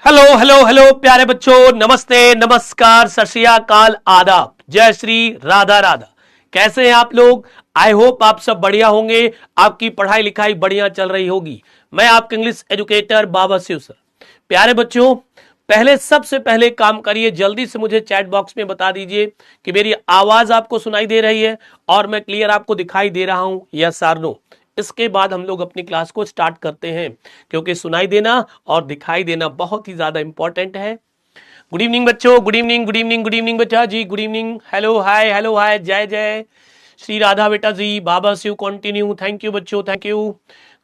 Hello hello hello प्यारे बच्चों, नमस्ते, नमस्कार, सत श्री अकाल, आदाब, जय श्री राधा राधा। कैसे हैं आप लोग? आई होप आप सब बढ़िया होंगे, आपकी पढ़ाई लिखाई बढ़िया चल रही होगी। मैं आपका इंग्लिश एजुकेटर बाबा शिव सर। प्यारे बच्चों, सबसे पहले काम करिए, जल्दी से मुझे चैट बॉक्स में बता दीजिए कि मेरी आवाज आपको सुनाई दे रही है और मैं क्लियर आपको दिखाई दे रहा हूं, यस और नो। इसके बाद हम लोग अपनी क्लास को स्टार्ट करते हैं, क्योंकि सुनाई देना और दिखाई देना बहुत ही ज्यादा इंपॉर्टेंट है। गुड इवनिंग बच्चों, good evening, good evening, good evening बच्चा जी, good evening, hello hi, hello hi, जय जय श्री राधा बेटा जी, बाबा शिव कंटिन्यू, थैंक यू बच्चों, थैंक यू।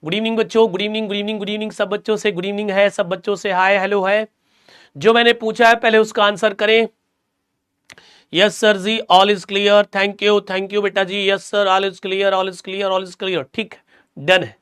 गुड इवनिंग बच्चों, good evening, good evening, good evening, सब बच्चों से गुड इवनिंग है, सब बच्चों से हाय हेलो है। जो मैंने पूछा है पहले उसका आंसर करें। यस सर जी, all is clear, thank you बेटा जी, yes sir, all is clear, all is clear, all is clear, ठीक है, डन है।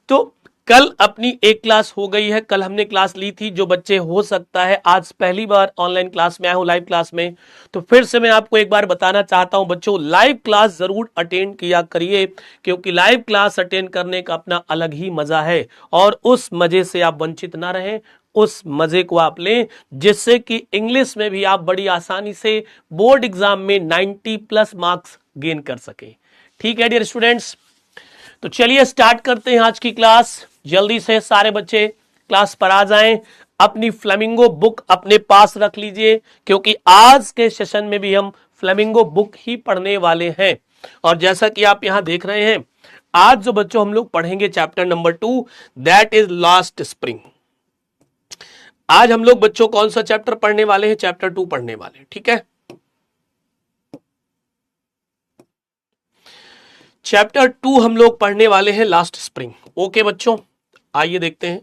तो कल अपनी एक क्लास हो गई है, कल हमने क्लास ली थी। जो बच्चे हो सकता है आज पहली बार ऑनलाइन क्लास में आए हो, लाइव क्लास में, तो फिर से मैं आपको एक बार बताना चाहता हूं बच्चों, लाइव क्लास जरूर अटेंड किया करिए, क्योंकि लाइव क्लास अटेंड करने का अपना अलग ही मजा है और उस मजे से आप वंचित ना रहें, उस मजे को आप लें, जिससे कि इंग्लिश में भी आप बड़ी आसानी से बोर्ड एग्जाम में 90+ मार्क्स गेन कर सके। ठीक है डियर स्टूडेंट्स, तो चलिए स्टार्ट करते हैं आज की क्लास। जल्दी से सारे बच्चे क्लास पर आ जाएं, अपनी फ्लेमिंगो बुक अपने पास रख लीजिए, क्योंकि आज के सेशन में भी हम फ्लेमिंगो बुक ही पढ़ने वाले हैं। और जैसा कि आप यहां देख रहे हैं, आज जो बच्चों हम लोग पढ़ेंगे chapter number 2, that is last spring. आज हम लोग बच्चों कौन सा चैप्टर पढ़ने वाले हैं? चैप्टर 2 पढ़ने वाले हैं, ठीक है। चैप्टर 2 हम लोग पढ़ने वाले हैं लास्ट स्प्रिंग। ओके बच्चों, आइए देखते हैं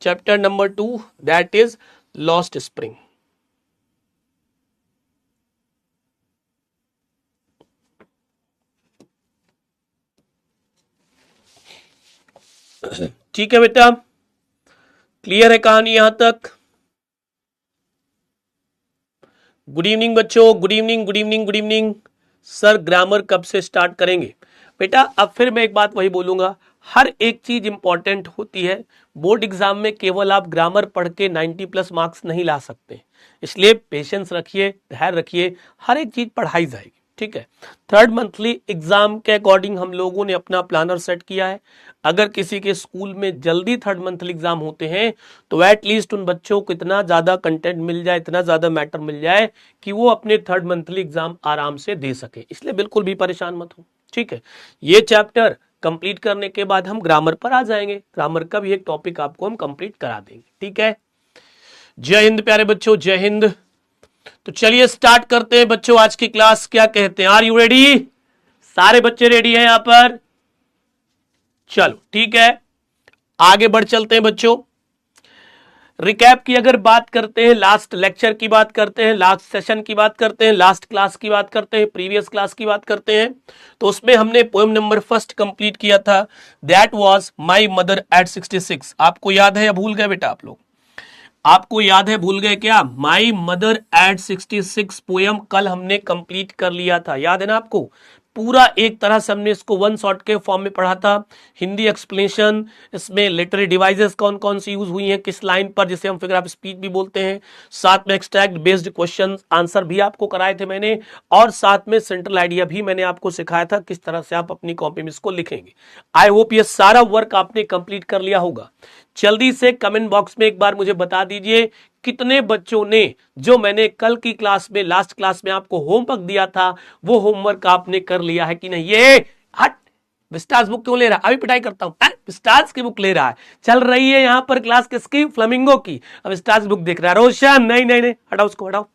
chapter number 2, that is last spring. ठीक है बेटा, क्लियर है कहानी यहां तक? गुड इवनिंग बच्चों, good evening, good evening, good evening. Sir grammar कब से स्टार्ट करेंगे? बेटा अब फिर मैं एक बात वही बोलूंगा, हर एक चीज इंपॉर्टेंट होती है। बोर्ड एग्जाम में केवल आप ग्रामर पढ़ के 90+ मार्क्स नहीं ला सकते, इसलिए पेशेंस रखिए, धैर्य रखिए, हर एक चीज पढ़ाई जाएगी, ठीक है। थर्ड मंथली एग्जाम के अकॉर्डिंग हम लोगों ने अपना प्लानर सेट किया है। अगर किसी के स्कूल में जल्दी थर्ड मंथली एग्जाम होते हैं, तो एटलीस्ट उन बच्चों को इतना ज्यादा कंटेंट मिल जाए, इतना ज्यादा मैटर मिल जाए कि वो अपने थर्ड मंथली एग्जाम आराम से दे सके, इसलिए बिल्कुल भी परेशान मत हो, ठीक है। ये चैप्टर कंप्लीट करने के बाद हम ग्रामर पर आ जाएंगे, ग्रामर का भी एक टॉपिक आपको हम कंप्लीट करा देंगे, ठीक है। जय हिंद प्यारे बच्चों, जय हिंद। तो चलिए स्टार्ट करते हैं बच्चों आज की क्लास। क्या कहते हैं, आर यू रेडी? सारे बच्चे रेडी हैं यहां पर? चलो ठीक है, आगे बढ़ चलते हैं बच्चों। रिकैप की अगर बात करते हैं, लास्ट लेक्चर की बात करते हैं, लास्ट सेशन की बात करते हैं, लास्ट क्लास की बात करते हैं, प्रीवियस क्लास की बात करते हैं, तो उसमें हमने पोएम नंबर फर्स्ट कंप्लीट किया था, that was my mother eight 66। आपको याद है या भूल गए बेटा आप लोग? आपको याद है, भूल गए क्या? माई मदर एट 66 पोयम कल हमने कंप्लीट कर लिया था, याद है ना आपको? पूरा एक तरह से हमने इसको वन शॉट के फॉर्म में पढ़ा था। हिंदी एक्सप्लेनेशन, इसमें लिटरेरी डिवाइसेस कौन कौन सी यूज हुई हैं किस लाइन पर, जिसे हम फिगर ऑफ स्पीच भी बोलते हैं, साथ में एक्सट्रैक्ट बेस्ड क्वेश्चन आंसर भी आपको कराए थे मैंने, और साथ में सेंट्रल आइडिया भी मैंने आपको सिखाया था किस तरह से आप अपनी कॉपी में इसको लिखेंगे। आई होप ये सारा वर्क आपने कंप्लीट कर लिया होगा। जल्दी से कमेंट बॉक्स में एक बार मुझे बता दीजिए, कितने बच्चों ने जो मैंने कल की क्लास में, लास्ट क्लास में आपको होमवर्क दिया था, वो होमवर्क आपने कर लिया है कि नहीं? ये हट, विस्टास बुक क्यों ले रहा है? अभी पिटाई करता हूं, विस्टास की बुक ले रहा है। चल रही है यहां पर क्लास किसकी? फ्लेमिंगो की। अब विस्टास बुक देख रहा है रोशन, नहीं नहीं नहीं, हटाओ उसको, हटाओ।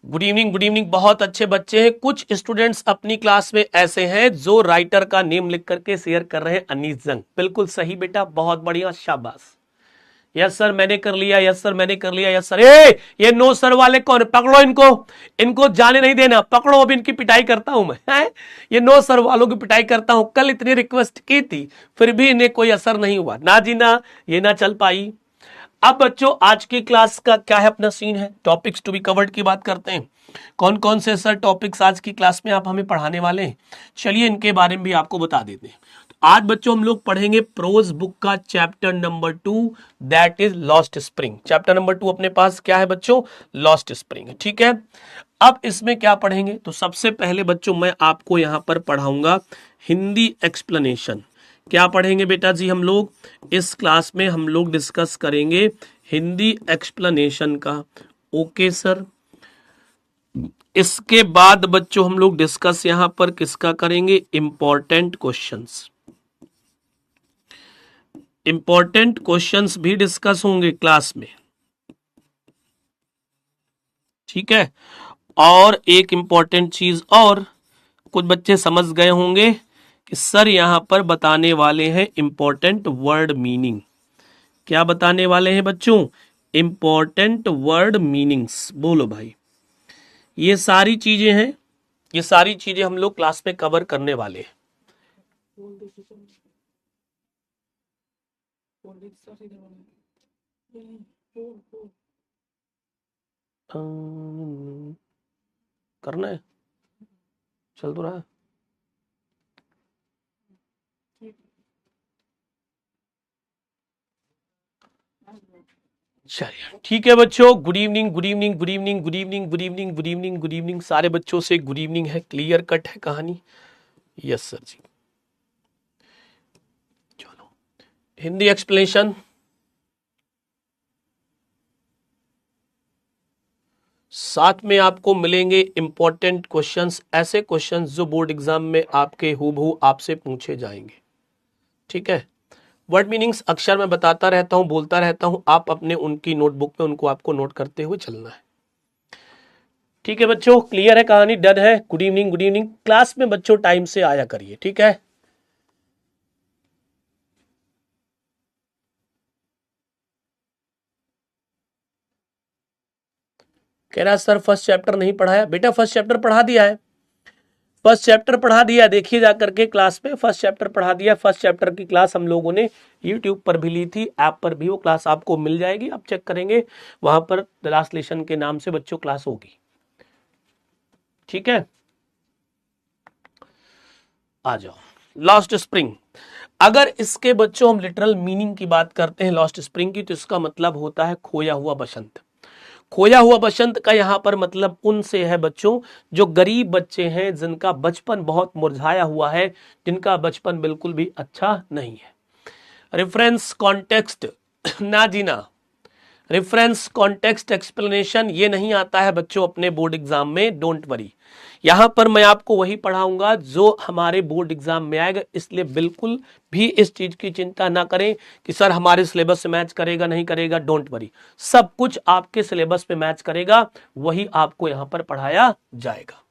गुड इवनिंग, गुड इवनिंग, बहुत अच्छे बच्चे हैं। कुछ स्टूडेंट्स अपनी क्लास में ऐसे हैं जो राइटर का नेम लिख करके शेयर कर रहे हैं, अनीस जंग। बिल्कुल सही बेटा, बहुत बढ़िया, शाबाश। यस सर मैंने कर लिया, यस सर मैंने कर लिया, यस सर। ये नो सर वाले कौन? पकड़ो इनको, इनको जाने नहीं देना, पकड़ो, अभी इनकी पिटाई करता हूं मैं। ये नो सर वालों की पिटाई करता हूं। कल इतनी रिक्वेस्ट की थी, फिर भी इन्हें कोई असर नहीं हुआ ना जी ना, ये ना चल पाई। अब बच्चों आज की क्लास का क्या है, अपना सीन है, टॉपिक्स टू बी कवर्ड की बात करते हैं। कौन कौन से सर टॉपिक्स आज की क्लास में आप हमें पढ़ाने वाले हैं, चलिए इनके बारे में भी आपको बता देते हैं। तो आज बच्चों हम लोग पढ़ेंगे प्रोज बुक का chapter number 2, that is lost spring. Chapter number 2 अपने पास क्या है बच्चों? Lost spring. ठीक है, अब इसमें क्या पढ़ेंगे? तो सबसे पहले बच्चों मैं आपको यहां पर पढ़ाऊंगा हिंदी एक्सप्लेनेशन। क्या पढ़ेंगे बेटा जी? हम लोग इस क्लास में हम लोग डिस्कस करेंगे हिंदी एक्सप्लेनेशन का। Okay sir. इसके बाद बच्चों हम लोग डिस्कस यहां पर किसका करेंगे? Important questions. इंपॉर्टेंट क्वेश्चंस भी डिस्कस होंगे क्लास में। ठीक है, और एक इंपॉर्टेंट चीज और, कुछ बच्चे समझ गए होंगे कि सर यहां पर बताने वाले हैं इंपॉर्टेंट वर्ड मीनिंग। क्या बताने वाले हैं बच्चों? Important word meanings. बोलो भाई, ये सारी चीजें हैं, ये सारी चीजें हम लोग क्लास में कवर करने वाले हैं। करना है, चल तो रहा है। चलिए ठीक है बच्चों, good evening good evening good evening good evening good evening good evening good evening. सारे बच्चों से गुड इवनिंग है, क्लियर कट है कहानी? यस सर जी। चलो, हिंदी एक्सप्लेनेशन। साथ में आपको मिलेंगे इंपॉर्टेंट क्वेश्चंस, ऐसे क्वेश्चंस जो बोर्ड एग्जाम में आपके हूबहू आपसे पूछे जाएंगे। ठीक है, वर्ड मीनिंग्स अक्षर में बताता रहता हूं, बोलता रहता हूं, आप अपने उनकी नोटबुक में उनको आपको नोट करते हुए चलना है। ठीक है बच्चों, क्लियर है कहानी? डन है? Good evening good evening. Class में बच्चों टाइम से आया करिए, ठीक है? कह रहा सर फर्स्ट चैप्टर नहीं पढ़ाया। बेटा फर्स्ट चैप्टर पढ़ा दिया है, फर्स्ट चैप्टर पढ़ा दिया। देखिए जाकर के क्लास में फर्स्ट चैप्टर पढ़ा दिया। फर्स्ट चैप्टर की क्लास हम लोगों ने यूट्यूब पर भी ली थी, ऐप पर भी वो क्लास आपको मिल जाएगी, आप चेक करेंगे वहां पर द लास्ट लेसन के नाम से बच्चों क्लास होगी। ठीक है, आ जाओ। लॉस्ट स्प्रिंग, अगर इसके बच्चों हम लिटरल मीनिंग की बात करते हैं लॉस्ट स्प्रिंग की, तो इसका मतलब होता है खोया हुआ बसंत। खोया हुआ बसंत का यहाँ पर मतलब उनसे है बच्चों जो गरीब बच्चे हैं, जिनका बचपन बहुत मुरझाया हुआ है, जिनका बचपन बिल्कुल भी अच्छा नहीं है। रेफरेंस कॉन्टेक्स्ट ना जीना, रेफरेंस कॉन्टेक्स्ट एक्सप्लेनेशन ये नहीं आता है बच्चों अपने बोर्ड एग्जाम में, डोंट वरी। यहां पर मैं आपको वही पढ़ाऊंगा जो हमारे बोर्ड एग्जाम में आएगा, इसलिए बिल्कुल भी इस चीज की चिंता ना करें कि सर हमारे सिलेबस से मैच करेगा नहीं करेगा। डोंट वरी, सब कुछ आपके सिलेबस पे मैच करेगा, वही आपको यहां पर पढ़ाया जाएगा।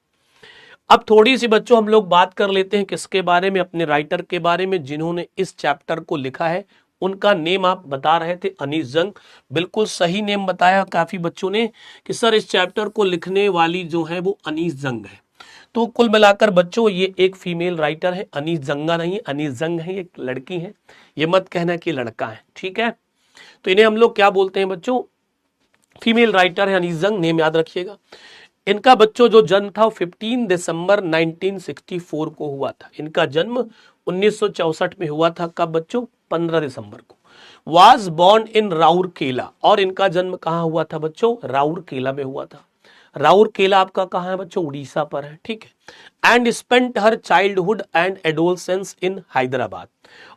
अब थोड़ी सी बच्चों हम लोग बात कर लेते हैं किसके बारे में? अपने राइटर के बारे में, जिन्होंने इस चैप्टर को लिखा है। उनका नेम आप बता रहे थे, अनीस जंग। बिल्कुल सही नेम बताया काफी बच्चों ने कि सर इस चैप्टर को लिखने वाली जो है वो अनीस जंग है। तो कुल मिलाकर बच्चों ये एक फीमेल राइटर है, अनीस जंगा नहीं, अनीस जंग है, एक लड़की है। ये मत कहना कि लड़का है, ठीक है? तो इन्हें हम लोग क्या बोलते हैं बच्चों? फीमेल राइटर है अनीस जंग, नेम याद रखिएगा। इनका बच्चों जो जन्म था 15 दिसंबर 1964 को हुआ था। इनका जन्म 1964 में हुआ था। कब बच्चों? 15 दिसंबर को। वाज बॉर्न इन राउरकेला, और इनका जन्म कहां हुआ था बच्चों? राउरकेला में हुआ था। राउरकेला आपका कहां है बच्चों? उड़ीसा पर है, ठीक है। And spent her childhood and adolescence in Hyderabad,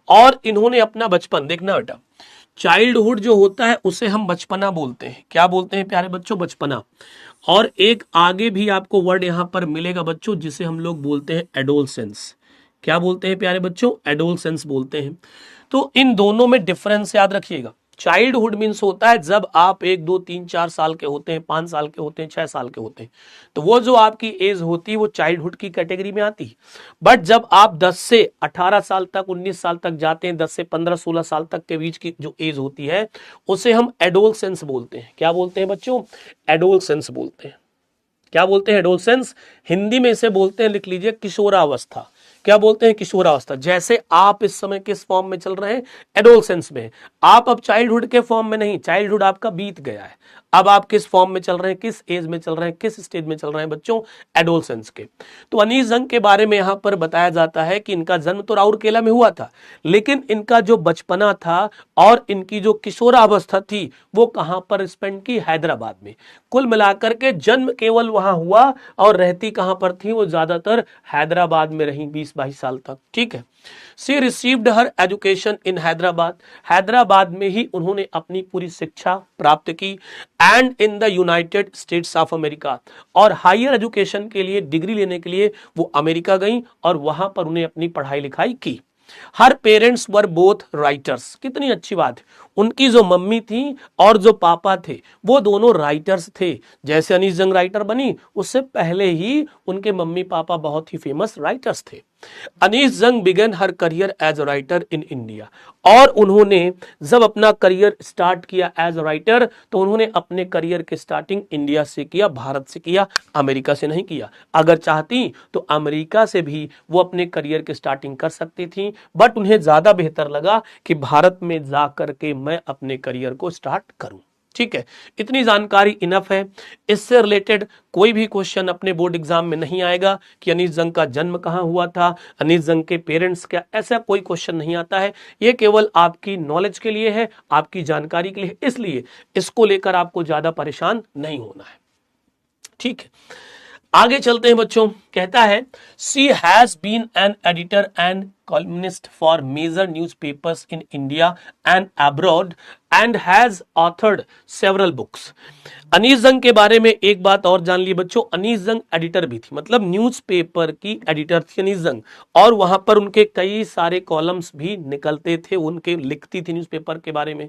और इन्होंने अपना बचपन, देखना बेटा, चाइल्डहुड जो होता है उसे हम बचपना बोलते हैं। क्या बोलते हैं प्यारे बच्चों? बचपना। और एक आगे भी आपको वर्ड यहां पर मिलेगा बच्चों जिसे हम लोग बोलते हैं एडोलसेंस। क्या बोलते हैं प्यारे बच्चों? एडोलसेंस बोलते हैं। तो इन दोनों में डिफरेंस याद रखिएगा। चाइल्डहुड मीन्स होता है जब आप 1 2 3 4 साल के होते हैं, 5 साल के होते हैं, 6 साल के होते हैं, तो वो जो आपकी एज होती है वो चाइल्डहुड की कैटेगरी में आती है। बट जब आप 10 से 18 साल तक, 19 साल तक जाते हैं, 10 से 15 16 साल तक के बीच की जो एज होती है उसे हम एडोलसेंस बोलते हैं। क्या बोलते हैं बच्चों? एडोलसेंस बोलते हैं। क्या बोलते हैं? एडोलसेंस। हिंदी में इसे बोलते हैं, लिख लीजिए, किशोरावस्था। क्या बोलते हैं, किशोरावस्था। जैसे आप इस समय किस फॉर्म में चल रहे हैं, एडोलसेंस में। आप अब चाइल्डहुड के फॉर्म में नहीं, चाइल्डहुड आपका बीत गया है, अब आप किस फॉर्म में चल रहे हैं, किस एज में चल रहे हैं, किस स्टेज में चल रहे हैं बच्चों, एडोलसेंस के। तो अनीस जंग के बारे में यहां पर बताया जाता है कि इनका जन्म तो राउरकेला में हुआ था, लेकिन इनका जो बचपना था और इनकी जो किशोरावस्था थी वो कहां पर स्पेंड की, हैदराबाद में। कुल मिलाकर के जन्म केवल वहां हुआ और रहती कहां पर थी, वो ज्यादातर हैदराबाद में रही 20-22 साल तक, ठीक है। She received her education in Hyderabad, Hyderabad में ही उन्होंने अपनी पूरी शिक्षा प्राप्त की। And in the United states of America, और हायर एजुकेशन के लिए, डिग्री लेने के लिए वो अमेरिका गई और वहां पर उन्हें अपनी पढ़ाई लिखाई की। हर पेरेंट्स वर बोथ राइटर्स, कितनी अच्छी बात है, उनकी जो मम्मी थी और जो पापा थे वो दोनों राइटर्स थे। जैसे अनीस जंग राइटर बनी, उससे पहले ही उनके मम्मी पापा बहुत ही फेमस राइटर्स थे। Anees Jung began her career as a writer in India, और उन्होंने जब अपना करियर स्टार्ट किया एज अ राइटर, तो उन्होंने अपने करियर के स्टार्टिंग इंडिया से किया, भारत से किया, अमेरिका से नहीं किया। अगर चाहती तो अमेरिका से भी वो अपने करियर की स्टार्टिंग कर सकती थी, बट उन्हें ज्यादा बेहतर लगा कि भारत में जा करके मैं अपने करियर को स्टार्ट करूं, ठीक है। इतनी जानकारी इनफ है। इससे रिलेटेड कोई भी क्वेश्चन अपने बोर्ड एग्जाम में नहीं आएगा कि अनीस जंग का जन्म कहां हुआ था, अनीस जंग के पेरेंट्स क्या, ऐसा कोई क्वेश्चन नहीं आता है। ये केवल आपकी नॉलेज के लिए है, आपकी जानकारी के लिए, इसलिए इसको लेकर आपको ज्यादा परेशान नहीं होना है, ठीक है। आगे चलते हैं बच्चों। कहता है she has been an editor and columnist for major newspapers in India and abroad and has authored several books। Anees Jung के बारे में एक बात और जान ली बच्चों, अनीस जंग एडिटर भी थी, मतलब न्यूज़पेपर की एडिटर थी अनीस जंग, और वहां पर उनके कई सारे कॉलम्स भी निकलते थे, उनके लिखती थी न्यूज़पेपर के बारे में।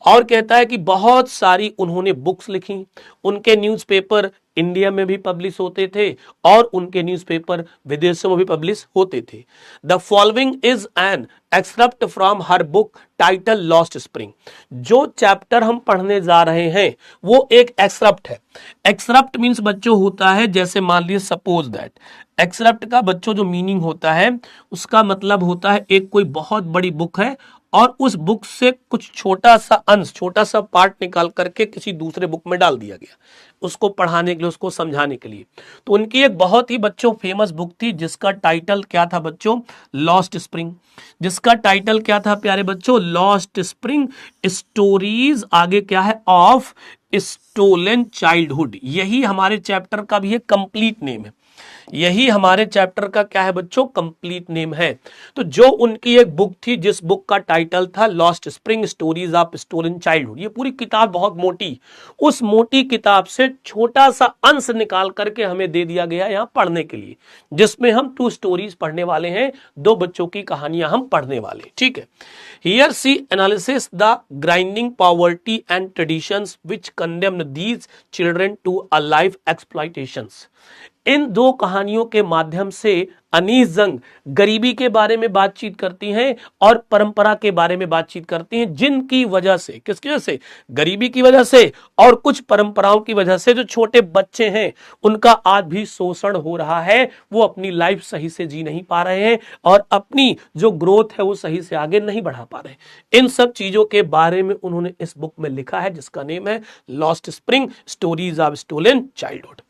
और कहता है कि बहुत सारी उन्होंने बुक्स लिखी, उनके न्यूज़पेपर इंडिया में भी पब्लिश होते थे और उनके न्यूज़पेपर विदेशों में भी पब्लिश होते थे। The following is an extract from her book title lost spring. जो चैप्टर हम पढ़ने जा रहे हैं वो एक एक्सट्रैक्ट है। एक्सट्रैक्ट मींस बच्चों होता है, जैसे मान लीजिए सपोज दैट, एक्सट्रैक्ट का बच्चों जो मीनिंग होता है उसका मतलब होता है एक कोई बहुत बड़ी बुक है और उस बुक से कुछ छोटा सा अंश, छोटा सा पार्ट निकाल करके किसी दूसरे बुक में डाल दिया गया, उसको पढ़ाने के लिए, उसको समझाने के लिए। तो उनकी एक बहुत ही बच्चों फेमस बुक थी जिसका टाइटल क्या था बच्चों, लॉस्ट स्प्रिंग। जिसका टाइटल क्या था प्यारे बच्चों, लॉस्ट स्प्रिंग स्टोरीज, आगे क्या है, ऑफ स्टोलन चाइल्डहुड। यही हमारे चैप्टर का भी एक कंप्लीट नेम है, यही हमारे चैप्टर का क्या है बच्चों, कंप्लीट नेम है। तो जो उनकी एक बुक थी जिस बुक का टाइटल था lost spring stories of stolen childhood, ये पूरी किताब बहुत मोटी, उस मोटी किताब से छोटा सा अंश निकाल करके हमें दे दिया गया यहां पढ़ने के लिए, जिसमें हम 2 स्टोरीज पढ़ने वाले हैं, 2 बच्चों की कहानियां हम पढ़ने वाले, ठीक है। Here see analysis the grinding poverty and traditions which condemn these children to a life exploitations. इन 2 कहानियों के माध्यम से अनीस जंग गरीबी के बारे में बातचीत करती हैं और परंपरा के बारे में बातचीत करती हैं, जिनकी वजह से, किसकी वजह से, गरीबी की वजह से और कुछ परंपराओं की वजह से जो छोटे बच्चे हैं उनका आज भी शोषण हो रहा है, वो अपनी लाइफ सही से जी नहीं पा रहे हैं और अपनी जो ग्रोथ है वो सही से आगे नहीं बढ़ा पा रहे हैं। इन सब चीजों के बारे में उन्होंने इस बुक में लिखा है जिसका नेम है lost spring stories of stolen childhood.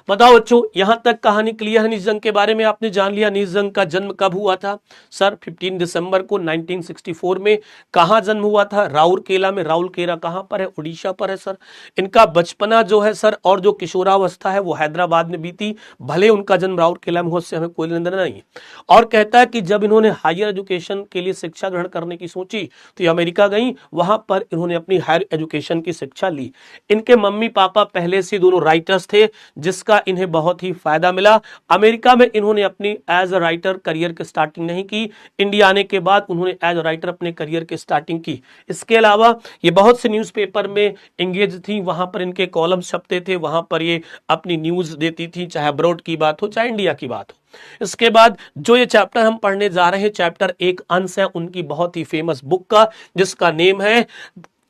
बताओ बच्चों, यहां तक कहानी क्लियर है अनीस जंग के बारे में, आपने जान लिया अनीस जंग का जन्म कब हुआ था सर, 15 दिसंबर को 1964 में। कहां जन्म हुआ था, राउरकेला में। राउरकेला कहां पर है, उड़ीसा पर है सर। इनका बचपना जो है सर और जो किशोरावस्था है वो हैदराबाद में बीती, भले उनका जन्म राउरकेला में हो, उससे हमें कोई लेना देना नहीं है। और कहता है कि जब इन्होंने हायर एजुकेशन के लिए शिक्षा ग्रहण करने की सोची तो ये अमेरिका गई, वहां पर इन्होंने अपनी हायर एजुकेशन की शिक्षा ली। इनके मम्मी पापा पहले से दोनों राइटर्स थे जिसका इन्हें बहुत ही फायदा मिला। अमेरिका में इन्होंने अपनी एज अ राइटर करियर की स्टार्टिंग नहीं की, इंडिया आने के बाद उन्होंने एज अ राइटर अपने करियर की स्टार्टिंग की। इसके अलावा ये बहुत से न्यूज़पेपर में एंगेज थी, वहां पर इनके कॉलम्स छपते थे, वहां पर ये अपनी न्यूज देती थी, चाहे अब्रॉड की बात हो चाहे इंडिया की बात हो। इसके बाद जो ये चैप्टर हम पढ़ने जा रहे हैं, चैप्टर एक अंश है उनकी बहुत ही फेमस बुक का जिसका नेम है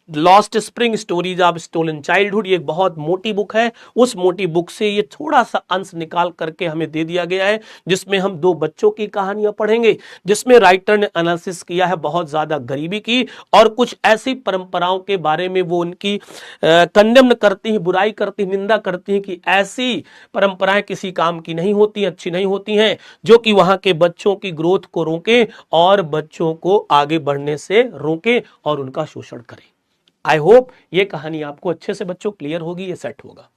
lost spring stories of stolen childhood, ये एक बहुत मोटी बुक है। उस मोटी बुक से ये थोड़ा सा अंश निकाल करके हमें दे दिया गया है, जिसमें हम दो बच्चों की कहानियां पढ़ेंगे, जिसमें राइटर ने एनालिसिस किया है बहुत ज्यादा गरीबी की और कुछ ऐसी परंपराओं के बारे में वो उनकी कंडेम करती हैं, बुराई करती हैं, निंदा करती हैं कि ऐसी परंपराएं किसी काम की नहीं होती, अच्छी नहीं होती हैं, जो कि वहां के बच्चों की ग्रोथ को रोके और बच्चों को आगे बढ़ने से रोके और उनका शोषण करे। आई होप ये कहानी आपको अच्छे से बच्चों क्लियर होगी, ये सेट होगा।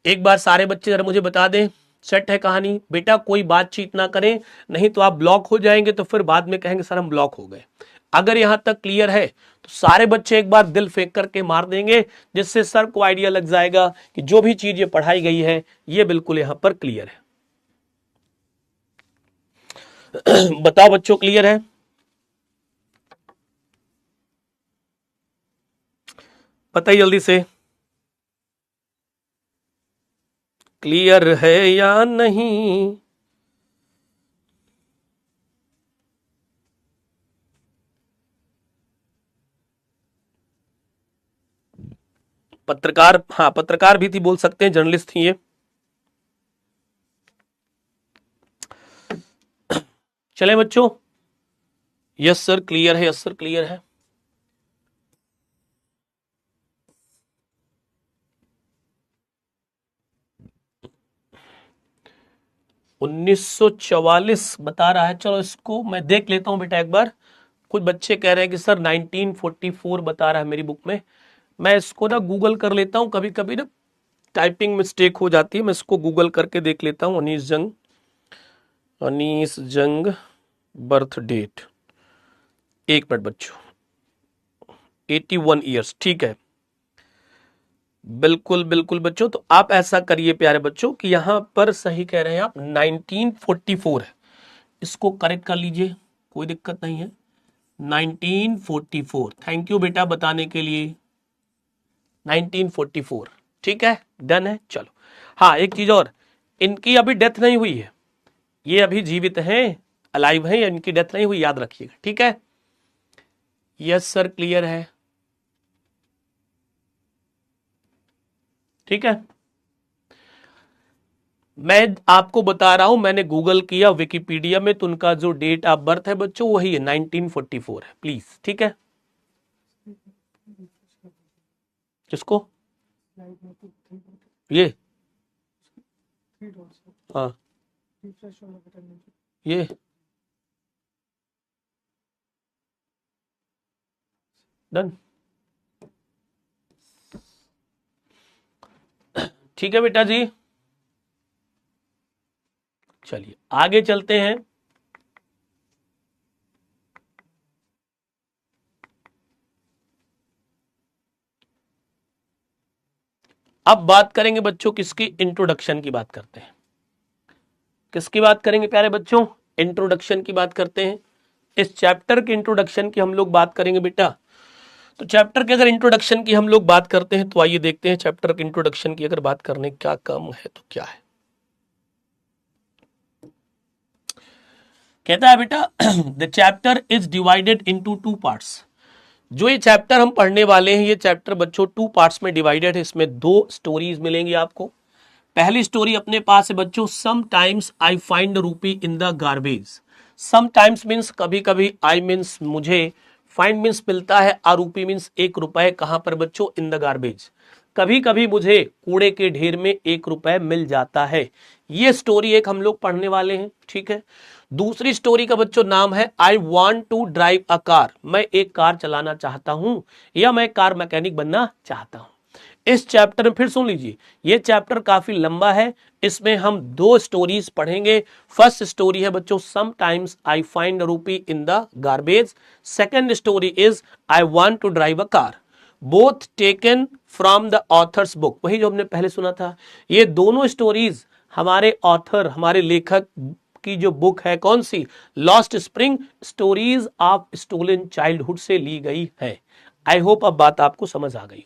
एक बार सारे बच्चे जरा मुझे बता दें, सेट है कहानी? बेटा कोई बातचीत ना करें, नहीं तो आप ब्लॉक हो जाएंगे, तो फिर बाद में कहेंगे सर हम ब्लॉक हो गए। अगर यहां तक क्लियर है तो सारे बच्चे एक बार दिल फेंक करके मार देंगे, जिससे सर को आइडिया लग जाएगा कि जो भी चीज ये पढ़ाई गई है ये बिल्कुल यहां पर क्लियर है। बताओ बच्चों, क्लियर है? बताइए जल्दी से, क्लियर है या नहीं? पत्रकार, हाँ पत्रकार भी थी, बोल सकते हैं, जर्नलिस्ट थी ये। चले बच्चों, यस सर क्लियर है, यस सर क्लियर है। उन्नीस सौ 44 बता रहा है, चलो इसको मैं देख लेता हूं बेटा एक बार। कुछ बच्चे कह रहे हैं कि सर 1944 बता रहा है मेरी बुक में। मैं इसको ना गूगल कर लेता हूं, कभी कभी ना टाइपिंग मिस्टेक हो जाती है, मैं इसको गूगल करके देख लेता हूं। अनीस जंग बर्थ डेट, एक मिनट बच्चों, 81 ईयर्स, ठीक है। बिल्कुल बिल्कुल बच्चों, तो आप ऐसा करिए प्यारे बच्चों कि यहां पर सही कह रहे हैं आप, 1944 है, इसको करेक्ट कर लीजिए, कोई दिक्कत नहीं है। 1944, थैंक यू बेटा बताने के लिए। 1944 ठीक है, डन है। चलो हाँ, एक चीज और, इनकी अभी डेथ नहीं हुई है, ये अभी जीवित हैं, अलाइव हैं, इनकी डेथ नहीं हुई, याद रखिएगा, ठीक है। यस सर क्लियर है, ठीक है। मैं आपको बता रहा हूं, मैंने गूगल किया विकिपीडिया में, तो उनका जो डेट ऑफ बर्थ है बच्चों वही है, 1944 है, प्लीज, ठीक है। किसको? ये, हाँ ये, डन, ठीक है बेटा जी। चलिए आगे चलते हैं। अब बात करेंगे बच्चों किसकी? इंट्रोडक्शन की बात करते हैं। किसकी बात करेंगे प्यारे बच्चों? इंट्रोडक्शन की बात करते हैं। इस चैप्टर के इंट्रोडक्शन की हम लोग बात करेंगे बेटा। तो चैप्टर के अगर इंट्रोडक्शन की हम लोग बात करते हैं, तो आइए देखते हैं चैप्टर के इंट्रोडक्शन की अगर बात करने क्या कम है तो क्या है। कहता है बेटा the chapter is divided into two parts. जो ये चैप्टर हम पढ़ने वाले हैं, ये चैप्टर बच्चों टू पार्ट्स में डिवाइडेड है। इसमें दो स्टोरीज मिलेंगी आपको। पहली स्टोरी अपने पास है बच्चों, some times I find rupee in the garbage. Sometimes means कभी कभी, आई मीन्स मुझे, फाइंड मीन्स मिलता है, आरूपी मीन्स एक रुपए, कहां पर बच्चों? In the garbage. कभी कभी मुझे कूड़े के ढेर में एक रुपए मिल जाता है। ये स्टोरी एक हम लोग पढ़ने वाले हैं, ठीक है। दूसरी स्टोरी का बच्चों नाम है I want to drive a car. मैं एक कार चलाना चाहता हूं, या मैं कार मैकेनिक बनना चाहता हूं। इस चैप्टर में फिर सुन लीजिए, ये चैप्टर काफी लंबा है, इसमें हम दो स्टोरीज पढ़ेंगे। फर्स्ट स्टोरी है बच्चों, some times I find rupee in the garbage. Second story is I want to drive a car. Both taken from the author's book, वही जो हमने पहले सुना था। ये दोनों स्टोरीज हमारे ऑथर, हमारे लेखक की जो बुक है, कौन सी? Lost spring stories of stolen childhood से ली गई है। आई होप अब बात आपको समझ आ गई।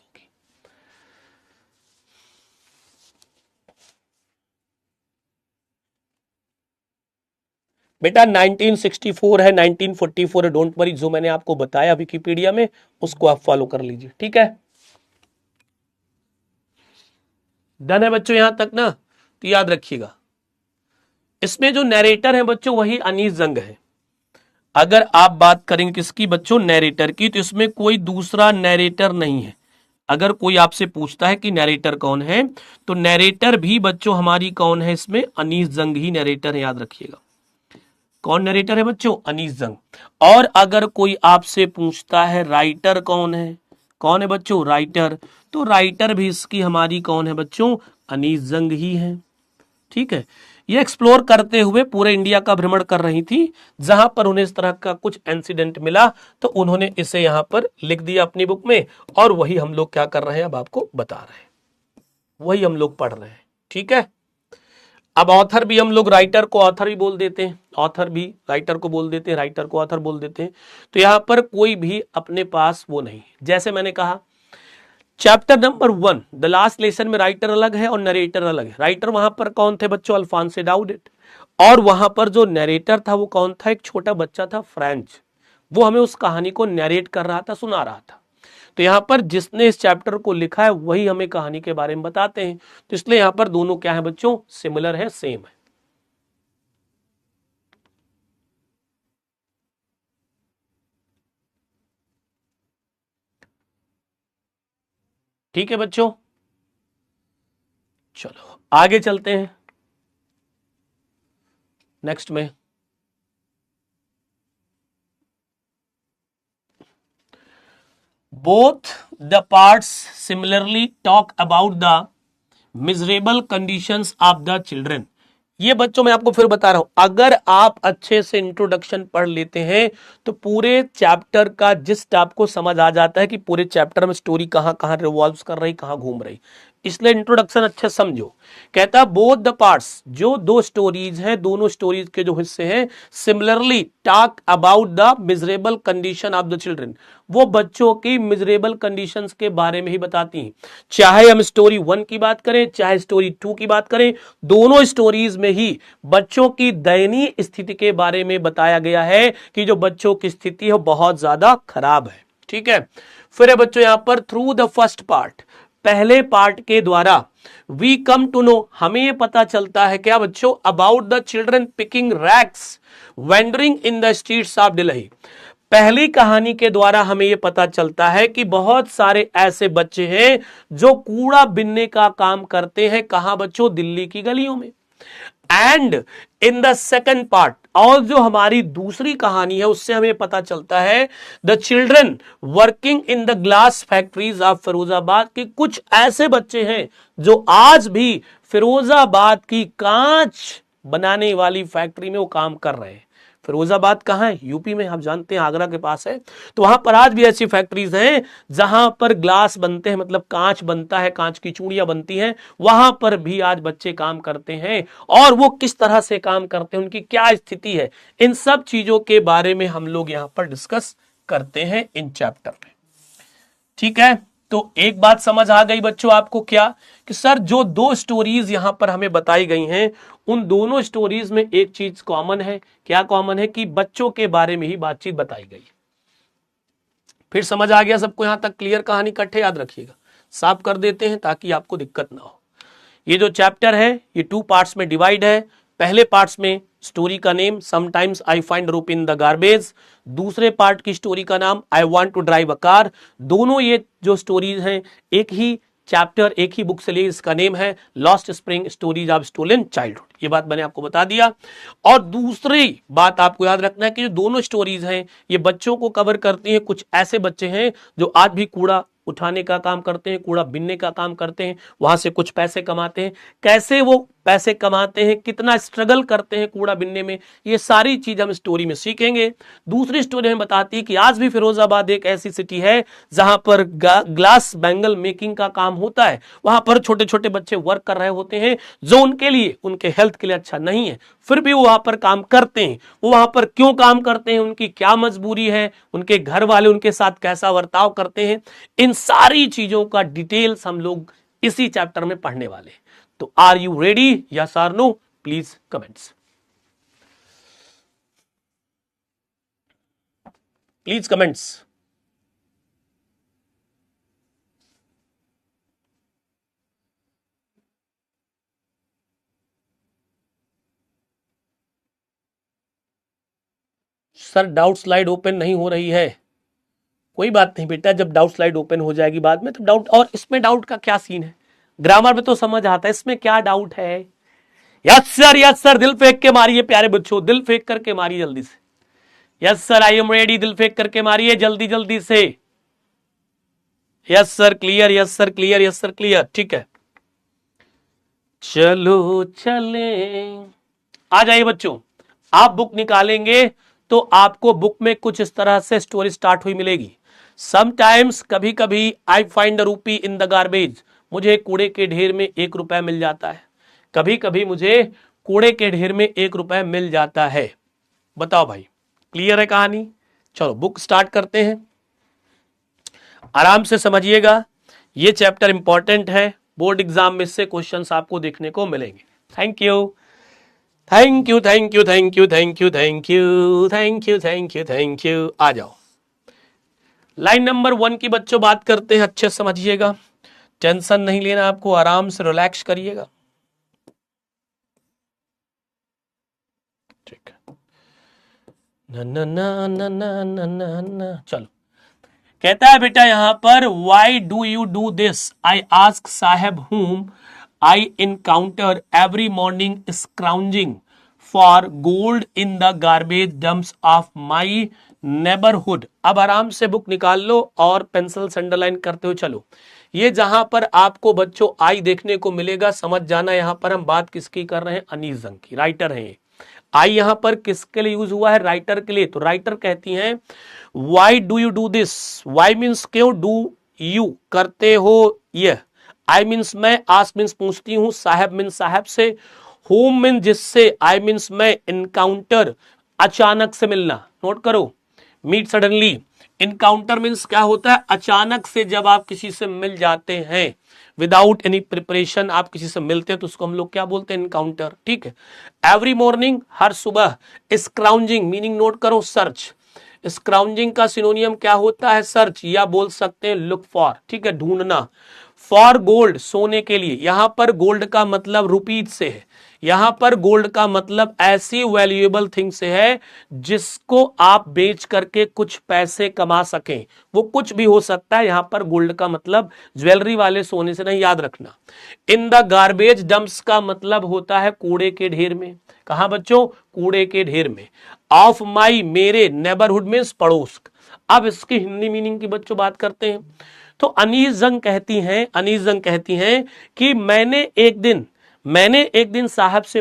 बेटा 1964 है, 1944 है, डोंट वरी, जो मैंने आपको बताया विकिपीडिया में उसको आप फॉलो कर लीजिए, ठीक है। डन है बच्चों यहां तक ना, तो याद रखिएगा इसमें जो नैरेटर है बच्चों वही अनीस जंग है। अगर आप बात करेंगे किसकी बच्चों, नैरेटर की, तो इसमें कोई दूसरा नैरेटर नहीं है। अगर कोई आपसे पूछता है कि नैरेटर कौन है, तो नैरेटर भी बच्चों हमारी कौन है इसमें, अनीस जंग ही नैरेटर है, याद रखिएगा। कौन नरेटर है बच्चों, अनीस जंग। और अगर कोई आपसे पूछता है राइटर कौन है बच्चों, राइटर, तो राइटर भी इसकी हमारी कौन है बच्चों, अनीस जंग ही है, ठीक है। ये एक्सप्लोर करते हुए पूरे इंडिया का भ्रमण कर रही थी, जहां पर उन्हें इस तरह का कुछ इंसिडेंट मिला तो उन्होंने इसे यहां पर लिख दिया अपनी बुक में, और वही हम लोग क्या कर रहे हैं अब आपको बता रहे हैं, वही हम लोग पढ़ रहे हैं, ठीक है। अब ऑथर भी हम लोग राइटर को ऑथर भी बोल देते हैं, ऑथर भी राइटर को बोल देते हैं, राइटर को ऑथर बोल देते हैं। तो यहां पर कोई भी अपने पास वो नहीं, जैसे मैंने कहा chapter number 1 the last lesson में राइटर अलग है और नरेटर अलग है। राइटर वहां पर कौन थे बच्चों, अल्फांसो डाउडेट, और वहां पर जो नरेटर था वो कौन था, एक छोटा बच्चा था फ्रेंच, वो हमें उस कहानी को नरेट कर रहा था, सुना रहा था। तो यहां पर जिसने इस चैप्टर को लिखा है वही हमें कहानी के बारे में बताते हैं, तो इसलिए यहां पर दोनों क्या है बच्चों, सिमिलर है, सेम है। ठीक है बच्चों, चलो आगे चलते हैं नेक्स्ट में। Both the parts similarly talk about the miserable conditions of the children. ये बच्चों मैं आपको फिर बता रहा हूं, अगर आप अच्छे से इंट्रोडक्शन पढ़ लेते हैं तो पूरे चैप्टर का जिस्ट आपको समझ आ जाता है कि पूरे चैप्टर में स्टोरी कहां कहां रिवॉल्व कर रही, कहां घूम रही। इसलिए इंट्रोडक्शन अच्छे समझो। कहता बोथ द पार्ट्स, जो दो स्टोरीज हैं, दोनों स्टोरीज के जो हिस्से हैं, similarly talk about the miserable condition of the children, वो बच्चों की मिजरेबल कंडीशंस के बारे में ही बताती हैं। चाहे हम स्टोरी 1 की बात करें, चाहे स्टोरी 2 की बात करें, दोनों स्टोरीज में ही बच्चों की दयनीय स्थिति के बारे में बताया गया है कि जो बच्चों की स्थिति है बहुत ज्यादा खराब है, ठीक है। फिर है बच्चों यहां पर थ्रू द फर्स्ट पार्ट, पहले पार्ट के द्वारा वी कम टू नो, हमें यह पता चलता है क्या बच्चों, about the children picking rags wandering in the streets of Delhi. पहली कहानी के द्वारा हमें यह पता चलता है कि बहुत सारे ऐसे बच्चे हैं जो कूड़ा बिनने का काम करते हैं, कहां बच्चों, दिल्ली की गलियों में। And in the second part, और जो हमारी दूसरी कहानी है उससे हमें पता चलता है the children working in the glass factories of Firozabad, की कुछ ऐसे बच्चे हैं जो आज भी फिरोजाबाद की कांच बनाने वाली फैक्ट्री में वो काम कर रहे हैं। फिरोजाबाद कहां है, यूपी में, आप जानते हैं आगरा के पास है। तो वहां पर आज भी ऐसी फैक्ट्रीज हैं जहां पर ग्लास बनते हैं, मतलब कांच बनता है, कांच की चूड़ियां बनती हैं, वहां पर भी आज बच्चे काम करते हैं। और वो किस तरह से काम करते हैं, उनकी क्या स्थिति है, इन सब चीजों के बारे में हम लोग यहां पर डिस्कस करते हैं इन चैप्टर में, ठीक है। तो एक बात समझ आ गई बच्चों आपको क्या, कि सर जो दो स्टोरीज यहां पर हमें बताई गई हैं, उन दोनों स्टोरीज में एक चीज कॉमन है। क्या कॉमन है, कि बच्चों के बारे में ही बातचीत बताई गई। फिर समझ आ गया सबको यहां तक, क्लियर कहानी, इकट्ठे याद रखिएगा, साफ कर देते हैं ताकि आपको दिक्कत ना हो। ये जो चैप्टर है ये 2 पार्ट्स में डिवाइड है। पहले पार्ट्स में स्टोरी का name sometimes I find rope in the garbage, दूसरे पार्ट की स्टोरी का नाम I want to drive a car. दोनों ये जो स्टोरीज हैं एक ही चैप्टर, एक ही बुक से लिए, इसका नेम है lost spring stories of stolen childhood. ये बात मैंने आपको बता दिया। और दूसरी बात आपको याद रखना है कि जो दोनों स्टोरीज हैं ये बच्चों को कवर करती हैं। कुछ ऐसे बच्चे हैं जो आज भी कूड़ा उठाने का काम करते हैं, कूड़ा बिनने का काम करते हैं, वहां से कुछ पैसे कमाते हैं। कैसे वो पैसे कमाते हैं, कितना स्ट्रगल करते हैं कूड़ा बिनने में, ये सारी चीज हम स्टोरी में सीखेंगे। दूसरी स्टोरी हमें बताती है कि आज भी फिरोजाबाद एक ऐसी सिटी है जहां पर ग्लास बैंगल मेकिंग का काम होता है। वहां पर छोटे छोटे बच्चे वर्क कर रहे होते हैं जो उनके लिए, उनके हेल्थ के लिए अच्छा नहीं है, फिर भी वो वहां पर काम करते हैं। वो वहां पर क्यों काम करते हैं, उनकी क्या मजबूरी है, उनके घर वाले उनके साथ कैसा बर्ताव करते हैं, इन सारी चीजों का डिटेल्स हम लोग इसी चैप्टर में पढ़ने वाले हैं। तो आर यू रेडी, यस और no, please comments. Please comments. Sir doubt slide open नहीं हो रही है। कोई बात नहीं बेटा, जब डाउट स्लाइड ओपन हो जाएगी बाद में तब डाउट। और इसमें डाउट का क्या सीन है, ग्रामर में तो समझ आता है, इसमें क्या डाउट है। यस सर दिल फेंक के मारिए प्यारे बच्चों, दिल फेंक करके मारिए जल्दी से। Yes sir I am ready, दिल फेंक करके मारिए जल्दी जल्दी से। Yes sir clear, yes sir clear, yes sir clear, ठीक है। चलो चले, आ जाइए बच्चों। आप बुक निकालेंगे तो आपको बुक में कुछ इस तरह से स्टोरी स्टार्ट हुई मिलेगी। समटाइम्स, कभी कभी, आई फाइंड अ रूपी इन द गार्बेज, मुझे कूड़े के ढेर में 1 रुपया मिल जाता है। कभी कभी मुझे कूड़े के ढेर में 1 रुपया मिल जाता है। बताओ भाई, क्लियर है कहानी? चलो बुक स्टार्ट करते हैं, आराम से समझिएगा। ये चैप्टर इंपॉर्टेंट है, बोर्ड एग्जाम में से क्वेश्चंस आपको देखने को मिलेंगे। Thank you thank you thank you thank you thank you thank you thank you thank you thank you. आ जाओ, लाइन नंबर 1 की बच्चों बात करते हैं। अच्छे समझिएगा, टेंशन नहीं लेना आपको, आराम से रिलैक्स करिएगा। ठीक है, ना ना ना ना ना ना ना। चलो, कहता है बेटा यहां पर, why do you do this, I ask Saheb whom I encounter every morning scrounging for gold in the garbage dumps of my neighborhood। अब आराम से बुक निकाल लो और पेंसिल से अंडरलाइन करते हो चलो। ये जहां पर आपको बच्चों आई देखने को मिलेगा, समझ जाना यहां पर हम बात किसकी कर रहे हैं, अनीस जंग की, राइटर है। आई यहां पर किसके लिए यूज हुआ है, राइटर के लिए। तो राइटर कहती हैं why do you do this, why means क्यों, डू यू करते हो यह, आई मीन्स मैं, आस्क मीन्स पूछती हूं, साहब मीन्स साहब से, होम मीन्स जिससे, आई मीन्स मैं, इनकाउंटर अचानक से मिलना, नोट करो, मीट सडनली। इनकाउंटर मीन्स क्या होता है, अचानक से जब आप किसी से मिल जाते हैं, विदाउट एनी प्रिपरेशन आप किसी से मिलते हैं तो उसको हम लोग क्या बोलते हैं, इनकाउंटर। ठीक है। एवरी मॉर्निंग, हर सुबह। स्क्राउंजिंग मीनिंग नोट करो, सर्च। स्क्राउंजिंग का सिनोनियम क्या होता है, सर्च, या बोल सकते हैं लुक फॉर। ठीक है, ढूंढना। फॉर गोल्ड, सोने के लिए। यहां पर गोल्ड का मतलब रुपीज से है, यहां पर गोल्ड का मतलब ऐसी वैल्यूएबल थिंग से है जिसको आप बेच करके कुछ पैसे कमा सकें। वो कुछ भी हो सकता है, यहां पर गोल्ड का मतलब ज्वेलरी वाले सोने से नहीं, याद रखना। इन द गार्बेज डंप्स का मतलब होता है कूड़े के ढेर में। कहां बच्चों, कूड़े के ढेर में। ऑफ माई, मेरे, नेबरहुड मींस पड़ोस। अब इसकी हिंदी मीनिंग की बच्चों बात करते हैं। तो अनीस जंग कहती हैं कि मैंने एक दिन साहब से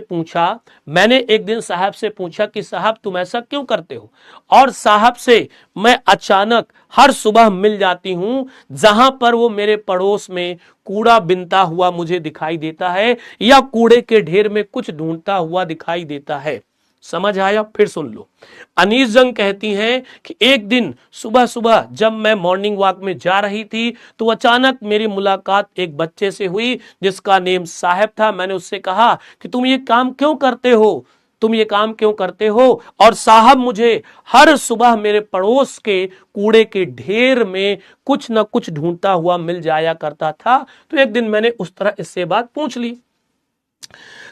पूछा कि साहब तुम ऐसा क्यों करते हो, और साहब से मैं अचानक हर सुबह मिल जाती हूं जहां पर वो मेरे पड़ोस में कूड़ा बिनता हुआ मुझे दिखाई देता है, या कूड़े के ढेर में कुछ ढूंढता हुआ दिखाई देता है। समझ आया? फिर सुन लो। अनीस जंग कहती हैं कि एक दिन सुबह सुबह जब मैं मॉर्निंग वॉक में जा रही थी तो अचानक मेरी मुलाकात एक बच्चे से हुई जिसका नेम साहब था। मैंने उससे कहा कि तुम ये काम क्यों करते हो, और साहब मुझे हर सुबह मेरे पड़ोस के कूड़े के ढेर में कुछ न कुछ ढूंढता हुआ मिल जाया करता था। तो एक दिन मैंने उस तरह इससे बात पूछ ली।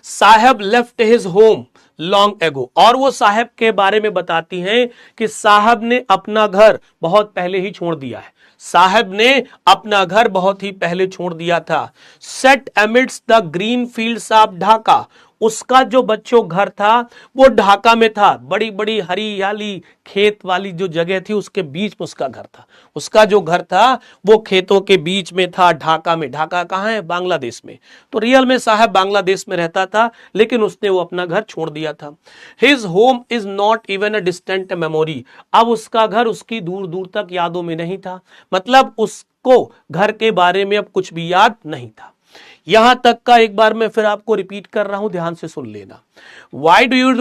साहब left his home long ago, और वो साहब के बारे में बताती हैं कि साहब ने अपना घर बहुत पहले ही छोड़ दिया है। साहब ने अपना घर बहुत ही पहले छोड़ दिया था। Set amidst the green fields of Dhaka, उसका जो बच्चों घर था वो ढाका में था। बड़ी बड़ी हरियाली खेत वाली जो जगह थी उसके बीच में उसका घर था। उसका जो घर था वो खेतों के बीच में था, ढाका में। ढाका कहाँ है? बांग्लादेश में। तो रियल में साहब बांग्लादेश में रहता था, लेकिन उसने वो अपना घर छोड़ दिया था। His home is not even a distant memory, अब उसका घर उसकी दूर दूर तक यादों में नहीं था, मतलब उसको घर के बारे में अब कुछ भी याद नहीं था। यहां तक का एक बार मैं फिर आपको रिपीट कर रहा हूं, ध्यान से सुन लेना। Why do you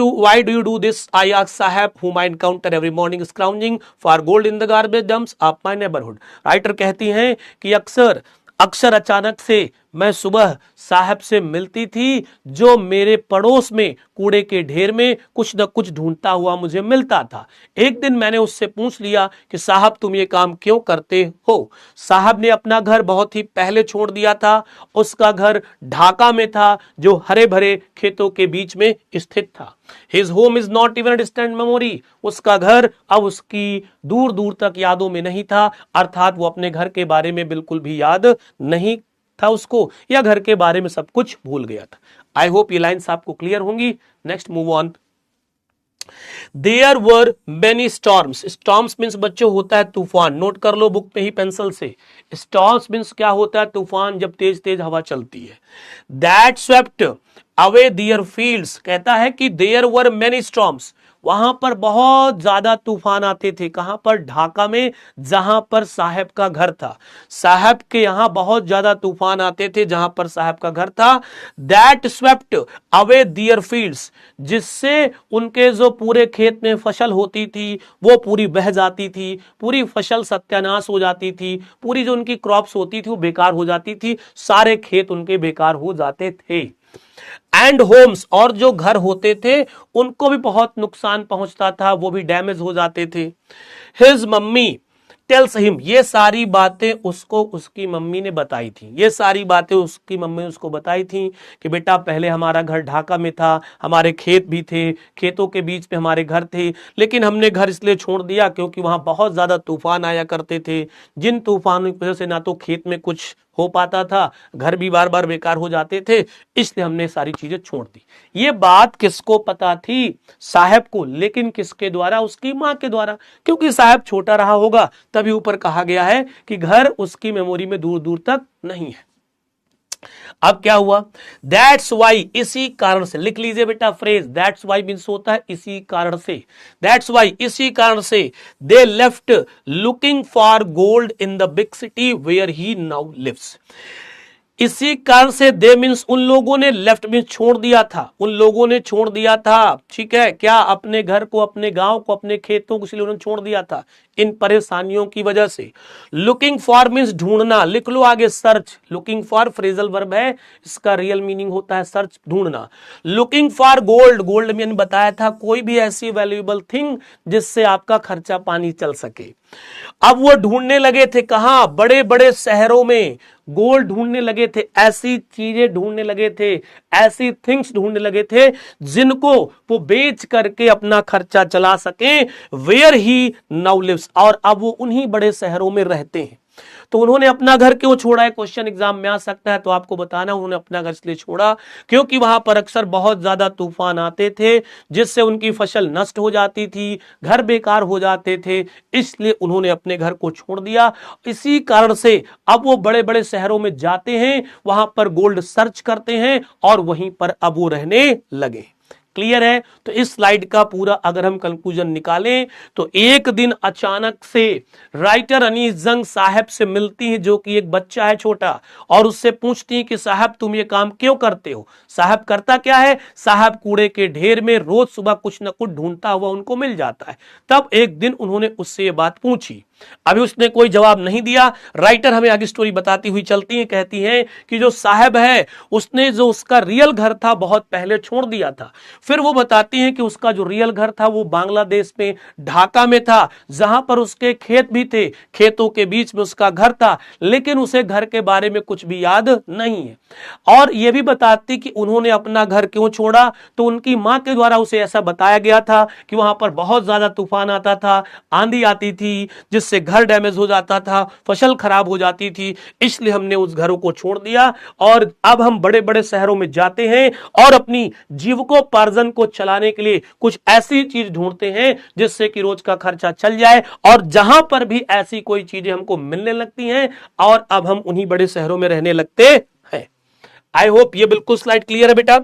do this? I ask साहब whom I encounter every morning scrounging for gold in the garbage dumps of my neighborhood। Writer कहती हैं कि अक्सर अचानक से मैं सुबह साहब से मिलती थी जो मेरे पड़ोस में कूड़े के ढेर में कुछ न कुछ ढूंढता हुआ मुझे मिलता था। एक दिन मैंने उससे पूछ लिया कि साहब तुम ये काम क्यों करते हो। साहब ने अपना घर बहुत ही पहले छोड़ दिया था। उसका घर ढाका में था जो हरे भरे खेतों के बीच में स्थित था। His home is not even a distant memory। उसका घर अब उसकी दूर दूर तक यादों में नहीं था, अर्थात वो अपने घर के बारे में बिल्कुल भी याद नहीं था उसको, या घर के बारे में सब कुछ भूल गया था। आई होप ये लाइन्स आपको क्लियर होंगी। Next move on. There were many storms. Storms means बच्चों होता है तूफान, नोट कर लो बुक में ही पेंसिल से। स्टॉर्म्स मीन्स क्या होता है? तूफान, जब तेज तेज हवा चलती है। That swept away there fields, कहता है कि देयर वर मेनी स्टॉर्म्स, वहां पर बहुत ज्यादा तूफान आते थे। कहां पर? ढाका में, जहां पर साहब का घर था। साहब के यहां बहुत ज्यादा तूफान आते थे जहां पर साहब का घर था। That swept away there fields, जिससे उनके जो पूरे खेत में फसल होती थी वो पूरी बह जाती थी, पूरी फसल सत्यानाश हो जाती थी, पूरी जो उनकी क्रॉप्स होती थी वो बेकार हो जाती थी, सारे खेत उनके बेकार हो जाते थे। एंड होम्स, और जो घर होते थे उनको भी बहुत नुकसान पहुंचता था, वो भी डैमेज हो जाते थे। हिज मम्मी टेल्स हिम, ये सारी बातें उसको उसकी मम्मी ने बताई थी। ये सारी बातें उसकी मम्मी ने उसको बताई थी कि बेटा पहले हमारा घर ढाका में था, हमारे खेत भी थे, खेतों के बीच में हमारे घर थे, लेकिन हमने घर इसलिए छोड़ दिया क्योंकि वहां बहुत ज्यादा तूफान आया करते थे, जिन तूफानों की वजह से ना तो खेत में कुछ हो पाता था, घर भी बार बार बेकार हो जाते थे, इसलिए हमने सारी चीजें छोड़ दी। ये बात किसको पता थी? साहब को, लेकिन किसके द्वारा? उसकी मां के द्वारा, क्योंकि साहब छोटा रहा होगा, तभी ऊपर कहा गया है कि घर उसकी मेमोरी में दूर दूर तक नहीं है। अब क्या हुआ? दैट्स वाई, इसी कारण से, लिख लीजिए बेटा फ्रेज, दैट्स वाई मीन्स होता है इसी कारण से। दैट्स वाई, इसी कारण से, they left looking for gold in the big city where he now lives. इसी कारण से, दे मीन्स उन लोगों ने, लेफ्ट मीन्स छोड़ दिया था, उन लोगों ने छोड़ दिया था, ठीक है क्या? अपने घर को, अपने गांव को, अपने खेतों को, इसलिए उन्होंने छोड़ दिया था इन परेशानियों की वजह से। लुकिंग फॉर मीन्स ढूंढना, लिख लो आगे search. Looking for phrasal verb है, इसका रियल मीनिंग होता है सर्च, ढूंढना। लुकिंग फॉर गोल्ड, गोल्ड मैंने बताया था कोई भी ऐसी वैल्यूएबल थिंग जिससे आपका खर्चा पानी चल सके। अब वो ढूंढने लगे थे कहां? बड़े बड़े शहरों में गोल्ड ढूंढने लगे थे, ऐसी चीजें ढूंढने लगे थे, ऐसी थिंग्स ढूंढने लगे थे जिनको वो बेच करके अपना खर्चा चला सके। वेयर ही नाउ लिव्स, और अब वो उन्हीं बड़े शहरों में रहते हैं। तो उन्होंने अपना घर क्यों छोड़ा है? क्वेश्चन एग्जाम में आ सकता है, तो आपको बताना उन्होंने अपना घर इसलिए छोड़ा क्योंकि वहां पर अक्सर बहुत ज्यादा तूफान आते थे जिससे उनकी फसल नष्ट हो जाती थी, घर बेकार हो जाते थे, इसलिए उन्होंने अपने घर को छोड़ दिया। इसी कारण से अब वो बड़े बड़े शहरों में जाते हैं, वहां पर गोल्ड सर्च करते हैं और वहीं पर अब वो रहने लगे। क्लियर है? तो इस स्लाइड का पूरा अगर हम कंक्लूजन निकालें तो एक दिन अचानक से राइटर अनीस जंग साहब से मिलती है, जो कि एक बच्चा है छोटा, और उससे पूछती है कि साहब तुम ये काम क्यों करते हो? साहब करता क्या है? साहब कूड़े के ढेर में रोज सुबह कुछ न कुछ ढूंढता हुआ उनको मिल जाता है। तब एक दिन उन्होंने उससे ये बात पूछी, अभी उसने कोई जवाब नहीं दिया। राइटर हमें आगे स्टोरी बताती हुई चलती है, कहती है कि जो साहब है उसने जो उसका रियल घर था बहुत पहले छोड़ दिया था। फिर वो बताती हैं कि उसका जो रियल घर था वो बांग्लादेश में ढाका में था, जहां पर उसके खेत भी थे, खेतों के बीच में उसका घर था, लेकिन उसे घर के बारे में कुछ भी याद नहीं है। और यह भी बताती कि उन्होंने अपना घर क्यों छोड़ा, तो उनकी मां के द्वारा उसे ऐसा बताया गया था कि वहां पर बहुत ज्यादा तूफान आता था, आंधी आती थी, जिससे घर डैमेज हो जाता था, फसल खराब हो जाती थी, इसलिए हमने उस घरों को छोड़ दिया और अब हम बड़े बड़े शहरों में जाते हैं और अपनी जीविकोपार्जन को चलाने के लिए कुछ ऐसी चीज ढूंढते हैं जिससे कि रोज का खर्चा चल जाए। और जहां पर भी ऐसी कोई चीजें हमको मिलने लगती हैं और अब हम उन्हीं बड़े शहरों में रहने लगते हैं। आई होप ये बिल्कुल स्लाइड क्लियर है बेटा,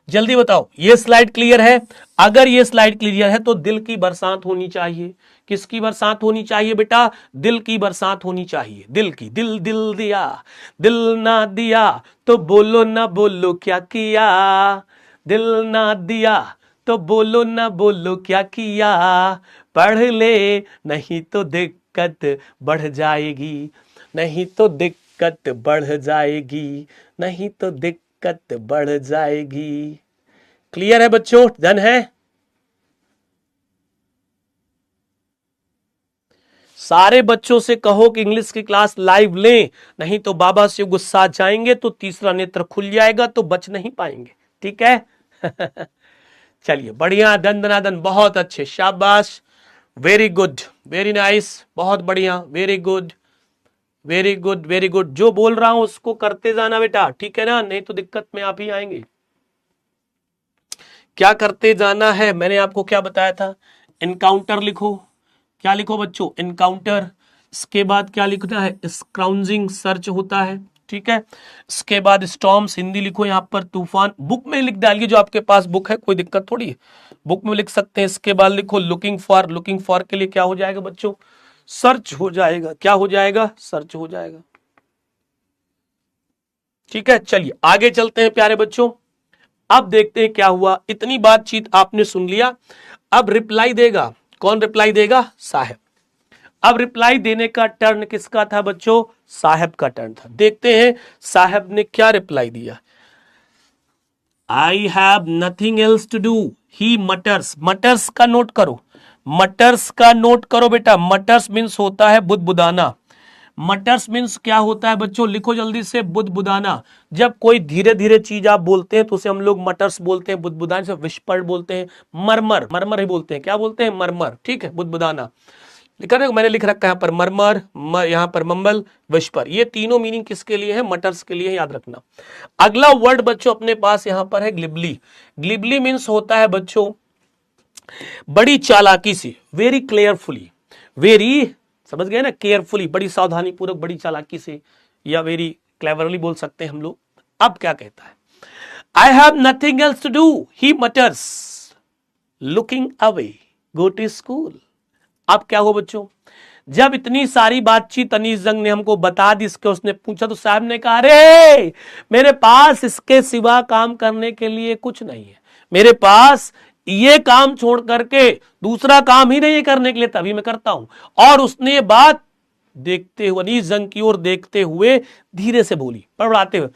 जल्दी बताओ ये स्लाइड क्लियर है? अगर ये स्लाइड क्लियर है तो दिल की बरसात होनी चाहिए। किसकी बरसात होनी चाहिए बेटा? दिल की बरसात होनी चाहिए, दिल की। दिल दिल दिया, दिल ना दिया तो बोलो ना बोलो क्या किया, दिल ना दिया तो बोलो ना बोलो क्या किया, पढ़ ले नहीं तो दिक्कत बढ़ जाएगी, नहीं तो दिक्कत दिक्कत बढ़ जाएगी, नहीं तो दिक्कत बढ़ जाएगी। क्लियर है बच्चों? डन है? सारे बच्चों से कहो कि इंग्लिश की क्लास लाइव लें, नहीं तो बाबा से गुस्सा जाएंगे तो तीसरा नेत्र खुल जाएगा तो बच नहीं पाएंगे। ठीक है? चलिए बढ़िया, दन दनादन, बहुत अच्छे, शाबाश, वेरी गुड, वेरी नाइस, बहुत बढ़िया, very good, very good, very good. जो बोल रहा हूं उसको करते जाना बेटा, ठीक है ना? नहीं तो दिक्कत में आप ही आएंगे। क्या करते जाना है? मैंने आपको क्या बताया था? इनकाउंटर लिखो। क्या लिखो बच्चों? इनकाउंटर। इसके बाद क्या लिखना है? स्क्राउंजिंग सर्च होता है, ठीक है। इसके बाद स्टॉर्म्स, हिंदी लिखो यहां पर तूफान, बुक में लिख डालिए, जो आपके पास बुक है, कोई दिक्कत थोड़ी है, बुक में लिख सकते हैं। इसके बाद लिखो लुकिंग फॉर, लुकिंग फॉर के लिए क्या हो जाएगा बच्चों? सर्च हो जाएगा। क्या हो जाएगा? सर्च हो जाएगा। ठीक है, चलिए आगे चलते हैं प्यारे बच्चों। अब देखते हैं क्या हुआ। इतनी बातचीत आपने सुन लिया, अब रिप्लाई देगा कौन? रिप्लाई देगा साहब। अब रिप्लाई देने का टर्न किसका था बच्चों? साहब का टर्न था। देखते हैं साहब ने क्या रिप्लाई दिया। I have nothing else to do, he mutters. Mutters का नोट करो, मटर्स का नोट करो बेटा। मटर्स मीन्स होता है बुदबुदाना। मटर्स मीन्स क्या होता है बच्चों? लिखो जल्दी से, बुदबुदाना। जब कोई धीरे धीरे चीज आप बोलते हैं तो उसे हम लोग मटर्स बोलते हैं, बुदबुदाने से विस्पर्ड बोलते हैं, मरमर, मरमर ही बोलते हैं। क्या बोलते हैं? मरमर, ठीक है, बुदबुदाना। लिखा ना, मैंने लिख रखा है यहाँ पर मरमर, यहाँ पर मम्बल, विस्पर। ये तीनों मीनिंग किसके लिए है? मटर्स के लिए, याद रखना। अगला वर्ड बच्चों अपने पास यहाँ पर है ग्लिबली। ग्लिबली मीन्स होता है बच्चों बड़ी चालाकी से, वेरी क्लियरफुली, वेरी, समझ गए ना, केयरफुली, बड़ी सावधानी पूर्वक, बड़ी चालाकी से, या वेरी क्लेवरली बोल सकते हैं हम लोग। अब क्या कहता है? I have nothing else to do, he mutters, looking away, go to school. अब क्या हो बच्चों? जब इतनी सारी बातचीत अनीस जंग ने हमको बता दी, इसके उसने पूछा तो साहब ने कहा, अरे मेरे पास इसके सिवा काम करने के लिए कुछ नहीं है, मेरे पास ये काम छोड़ करके दूसरा काम ही नहीं करने के लिए, तभी मैं करता हूं। और उसने ये बात देखते हुए, अनीस जंग की ओर देखते हुए धीरे से बोली, पढ़ाते हुए,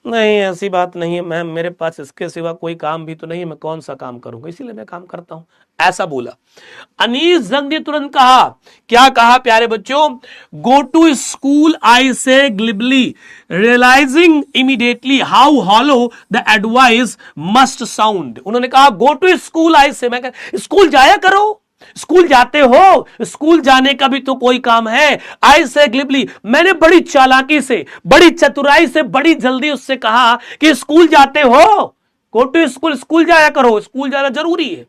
नहीं ऐसी बात नहीं है मैम, मेरे पास इसके सिवा कोई काम भी तो नहीं है, मैं कौन सा काम करूंगा, इसीलिए मैं काम करता हूं, ऐसा बोला। अनीस जंग ने तुरंत कहा, क्या कहा प्यारे बच्चों? गो to school I say glibly, realizing immediately how hollow the advice must sound. उन्होंने कहा गो टू स्कूल आई से, मैं स्कूल जाया करो, स्कूल जाते हो, स्कूल जाने का भी तो कोई काम है। आई से ग्लिबली, मैंने बड़ी चालाकी से, बड़ी चतुराई से, बड़ी जल्दी उससे कहा कि स्कूल जाते हो, गो टू स्कूल, स्कूल जाया करो, स्कूल जाना जरूरी है।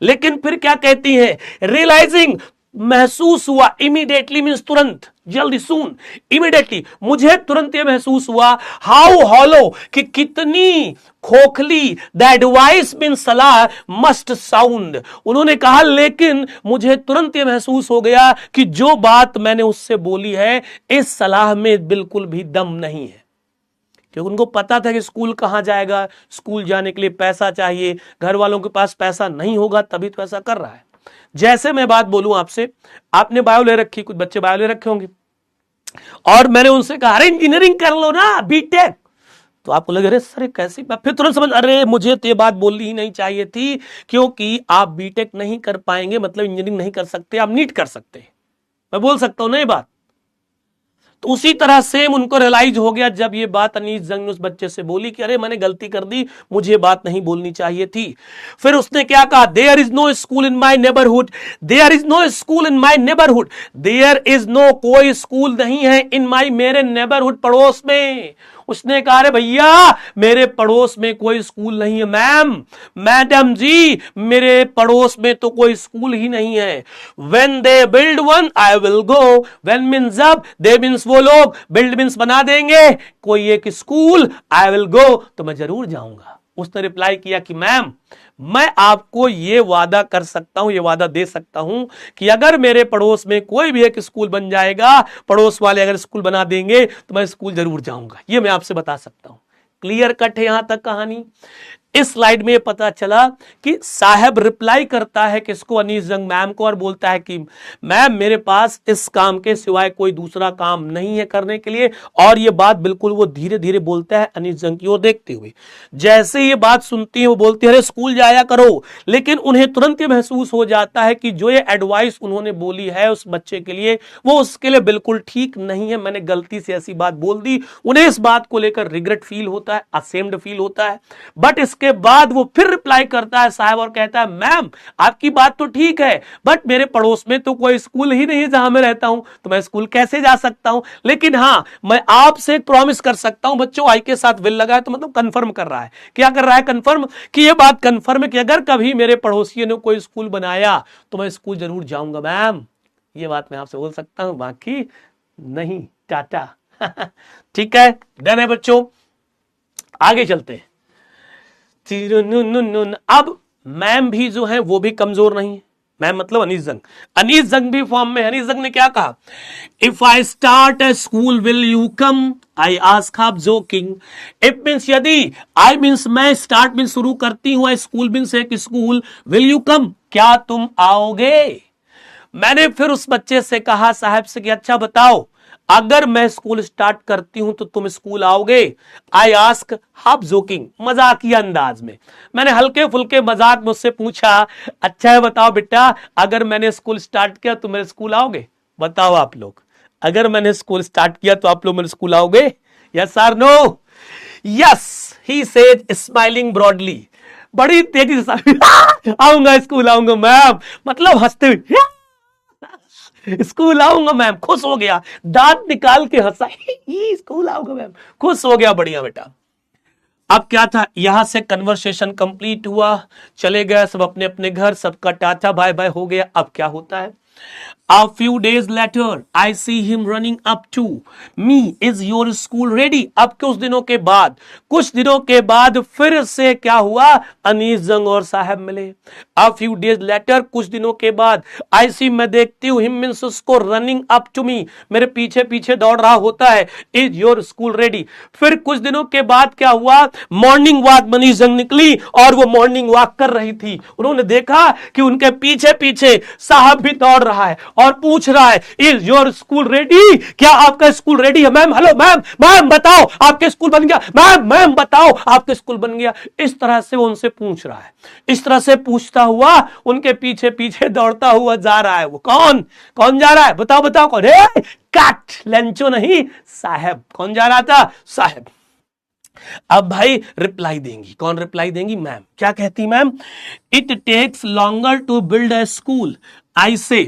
लेकिन फिर क्या कहती है? रियलाइजिंग, महसूस हुआ, इमीडिएटली मींस तुरंत, जल्दी, सून, इमीडिएटली, मुझे तुरंत यह महसूस हुआ, हाउ हॉलो, कि कितनी खोखली, द एडवाइस मीन सलाह, मस्ट साउंड। उन्होंने कहा लेकिन मुझे तुरंत यह महसूस हो गया कि जो बात मैंने उससे बोली है, इस सलाह में बिल्कुल भी दम नहीं है। क्योंकि उनको पता था कि स्कूल कहां जाएगा, स्कूल जाने के लिए पैसा चाहिए, घर वालों के पास पैसा नहीं होगा, तभी तो ऐसा कर रहा है। जैसे मैं बात बोलूं आपसे, आपने बायो ले रखी, कुछ बच्चे बायो ले रखे होंगे, और मैंने उनसे कहा अरे इंजीनियरिंग कर लो ना, बीटेक, तो आपको लगे अरे सर कैसी बात, फिर तुरंत समझ, अरे मुझे तो ये बात बोलनी ही नहीं चाहिए थी, क्योंकि आप बीटेक नहीं कर पाएंगे मतलब इंजीनियरिंग नहीं कर सकते, आप नीट कर सकते हैं। मैं बोल सकता हूं ना ये बात। तो उसी तरह सेम उनको रियलाइज हो गया जब ये बात अनीस जंग ने उस बच्चे से बोली कि अरे मैंने गलती कर दी, मुझे ये बात नहीं बोलनी चाहिए थी। फिर उसने क्या कहा? There is no school in my neighbourhood, there is no school in my neighbourhood, there is no, कोई स्कूल नहीं है, इन माई, मेरे नेबरहुड, पड़ोस में। उसने कहा अरे भैया मेरे पड़ोस में कोई स्कूल नहीं है, मैम, मैडम जी, मेरे पड़ोस में तो कोई स्कूल ही नहीं है। When they build one, I will go. When means जब, they means वो लोग, build means बना देंगे कोई एक स्कूल, I will go, तो मैं जरूर जाऊंगा। उसने रिप्लाई किया कि मैम मैं आपको ये वादा कर सकता हूं, ये वादा दे सकता हूं कि अगर मेरे पड़ोस में कोई भी एक स्कूल बन जाएगा, पड़ोस वाले अगर स्कूल बना देंगे तो मैं स्कूल जरूर जाऊंगा, ये मैं आपसे बता सकता हूं। क्लियर कट है यहां तक कहानी? इस स्लाइड में पता चला कि साहब रिप्लाई करता है किसको, अनीस जंग मैम को, और बोलता है कि मैम मेरे पास इस काम के सिवाय कोई दूसरा काम नहीं है करने के लिए। और ये बात बिल्कुल वो धीरे धीरे बोलता है अनीस जंग की ओर देखते हुए। जैसे ये बात सुनती है वो बोलती है अरे स्कूल जाया करो। लेकिन उन्हें तुरंत ये महसूस हो जाता है कि जो ये एडवाइस उन्होंने बोली है उस बच्चे के लिए वो उसके लिए बिल्कुल ठीक नहीं है, मैंने गलती से ऐसी बात बोल दी। उन्हें इस बात को लेकर रिग्रेट फील होता है, असेम्ड फील होता है। बट इसके बाद वो फिर रिप्लाई करता है साहब और कहता है मैम आपकी बात तो ठीक है, बट मेरे पड़ोस में तो कोई स्कूल ही नहीं है जहां मैं रहता हूं, तो मैं स्कूल कैसे जा सकता हूं। लेकिन हाँ मैं आपसे एक प्रॉमिस कर सकता हूं, बच्चों आई के साथ विल लगा है तो मतलब कंफर्म कर रहा है। क्या कर रहा है? कंफर्म, कि ये बात कंफर्म है कि अगर कभी मेरे पड़ोसियों ने कोई स्कूल बनाया तो मैं स्कूल जरूर जाऊंगा मैम, ये बात मैं आपसे बोल सकता हूं, बाकी नहीं। टाटा। ठीक है, डन है बच्चों, आगे चलते हैं। अब मैम भी जो है वो भी कमजोर नहीं है। मैम मतलब अनीस जंग, अनीस जंग भी फॉर्म में। अनीस जंग ने क्या कहा? If I start a school will you come, I ask आप जोकिंग। इफ मीन्स यदि, आई मीन्स मैं, स्टार्ट मीन्स शुरू करती हूं, स्कूल मीन्स एक स्कूल, विल यू कम क्या तुम आओगे। मैंने फिर उस बच्चे से कहा साहब से कि अच्छा बताओ अगर मैं स्कूल स्टार्ट करती हूं तो तुम स्कूल आओगे। आई आस्क हाफ जोकिंग, मजाकिया अंदाज में मैंने हल्के फुल्के मजाक में उससे पूछा अच्छा है बताओ बेटा अगर मैंने स्कूल स्टार्ट किया तो मेरे स्कूल आओगे। बताओ आप लोग, अगर मैंने स्कूल स्टार्ट किया तो आप लोग मेरे स्कूल आओगे? यस और no? Yes he said smiling broadly, बड़ी तेजी से आऊंगा स्कूल आऊंगा मैम, मतलब हंसते हुए स्कूल आऊंगा मैम, खुश हो गया, दांत निकाल के हंसा स्कूल आऊंगा मैम, खुश हो गया, बढ़िया बेटा। अब क्या था, यहां से कन्वर्सेशन कंप्लीट हुआ, चले गए सब अपने अपने घर, सबका टाटा बाय बाय हो गया। अब क्या होता है, A few days later, I see him running up to me. Is your school ready? अब कुछ दिनों के बाद फिर से क्या हुआ, अनीस जंग और साहब मिले। A few days later, कुछ दिनों के बाद, I see मैं देखती हूँ him means उसको running up to me, मेरे पीछे पीछे दौड़ रहा होता है। Is your school ready? फिर कुछ दिनों के बाद क्या हुआ, मॉर्निंग वॉक अनीस जंग निकली और वो मॉर्निंग वॉक कर रही थी। उन्होंने देखा कि उनके पीछे पीछे साहब भी दौड़ रहा है और पूछ रहा है इज योर स्कूल रेडी, क्या आपका स्कूल रेडी है। मैम हेलो मैम, मैम बताओ आपके स्कूल बन गया, मैम मैम बताओ आपके स्कूल बन गया। इस तरह से वो उनसे पूछ रहा है, इस तरह से पूछता हुआ उनके पीछे पीछे दौड़ता हुआ जा रहा है। वो कौन कौन जा रहा है, बताओ बताओ कौन है। कट लेंचो नहीं, साहब। कौन जा रहा था, साहब। अब भाई रिप्लाई देंगी, कौन रिप्लाई देंगी, मैम। क्या कहती ma'am, it takes longer to build a school, I say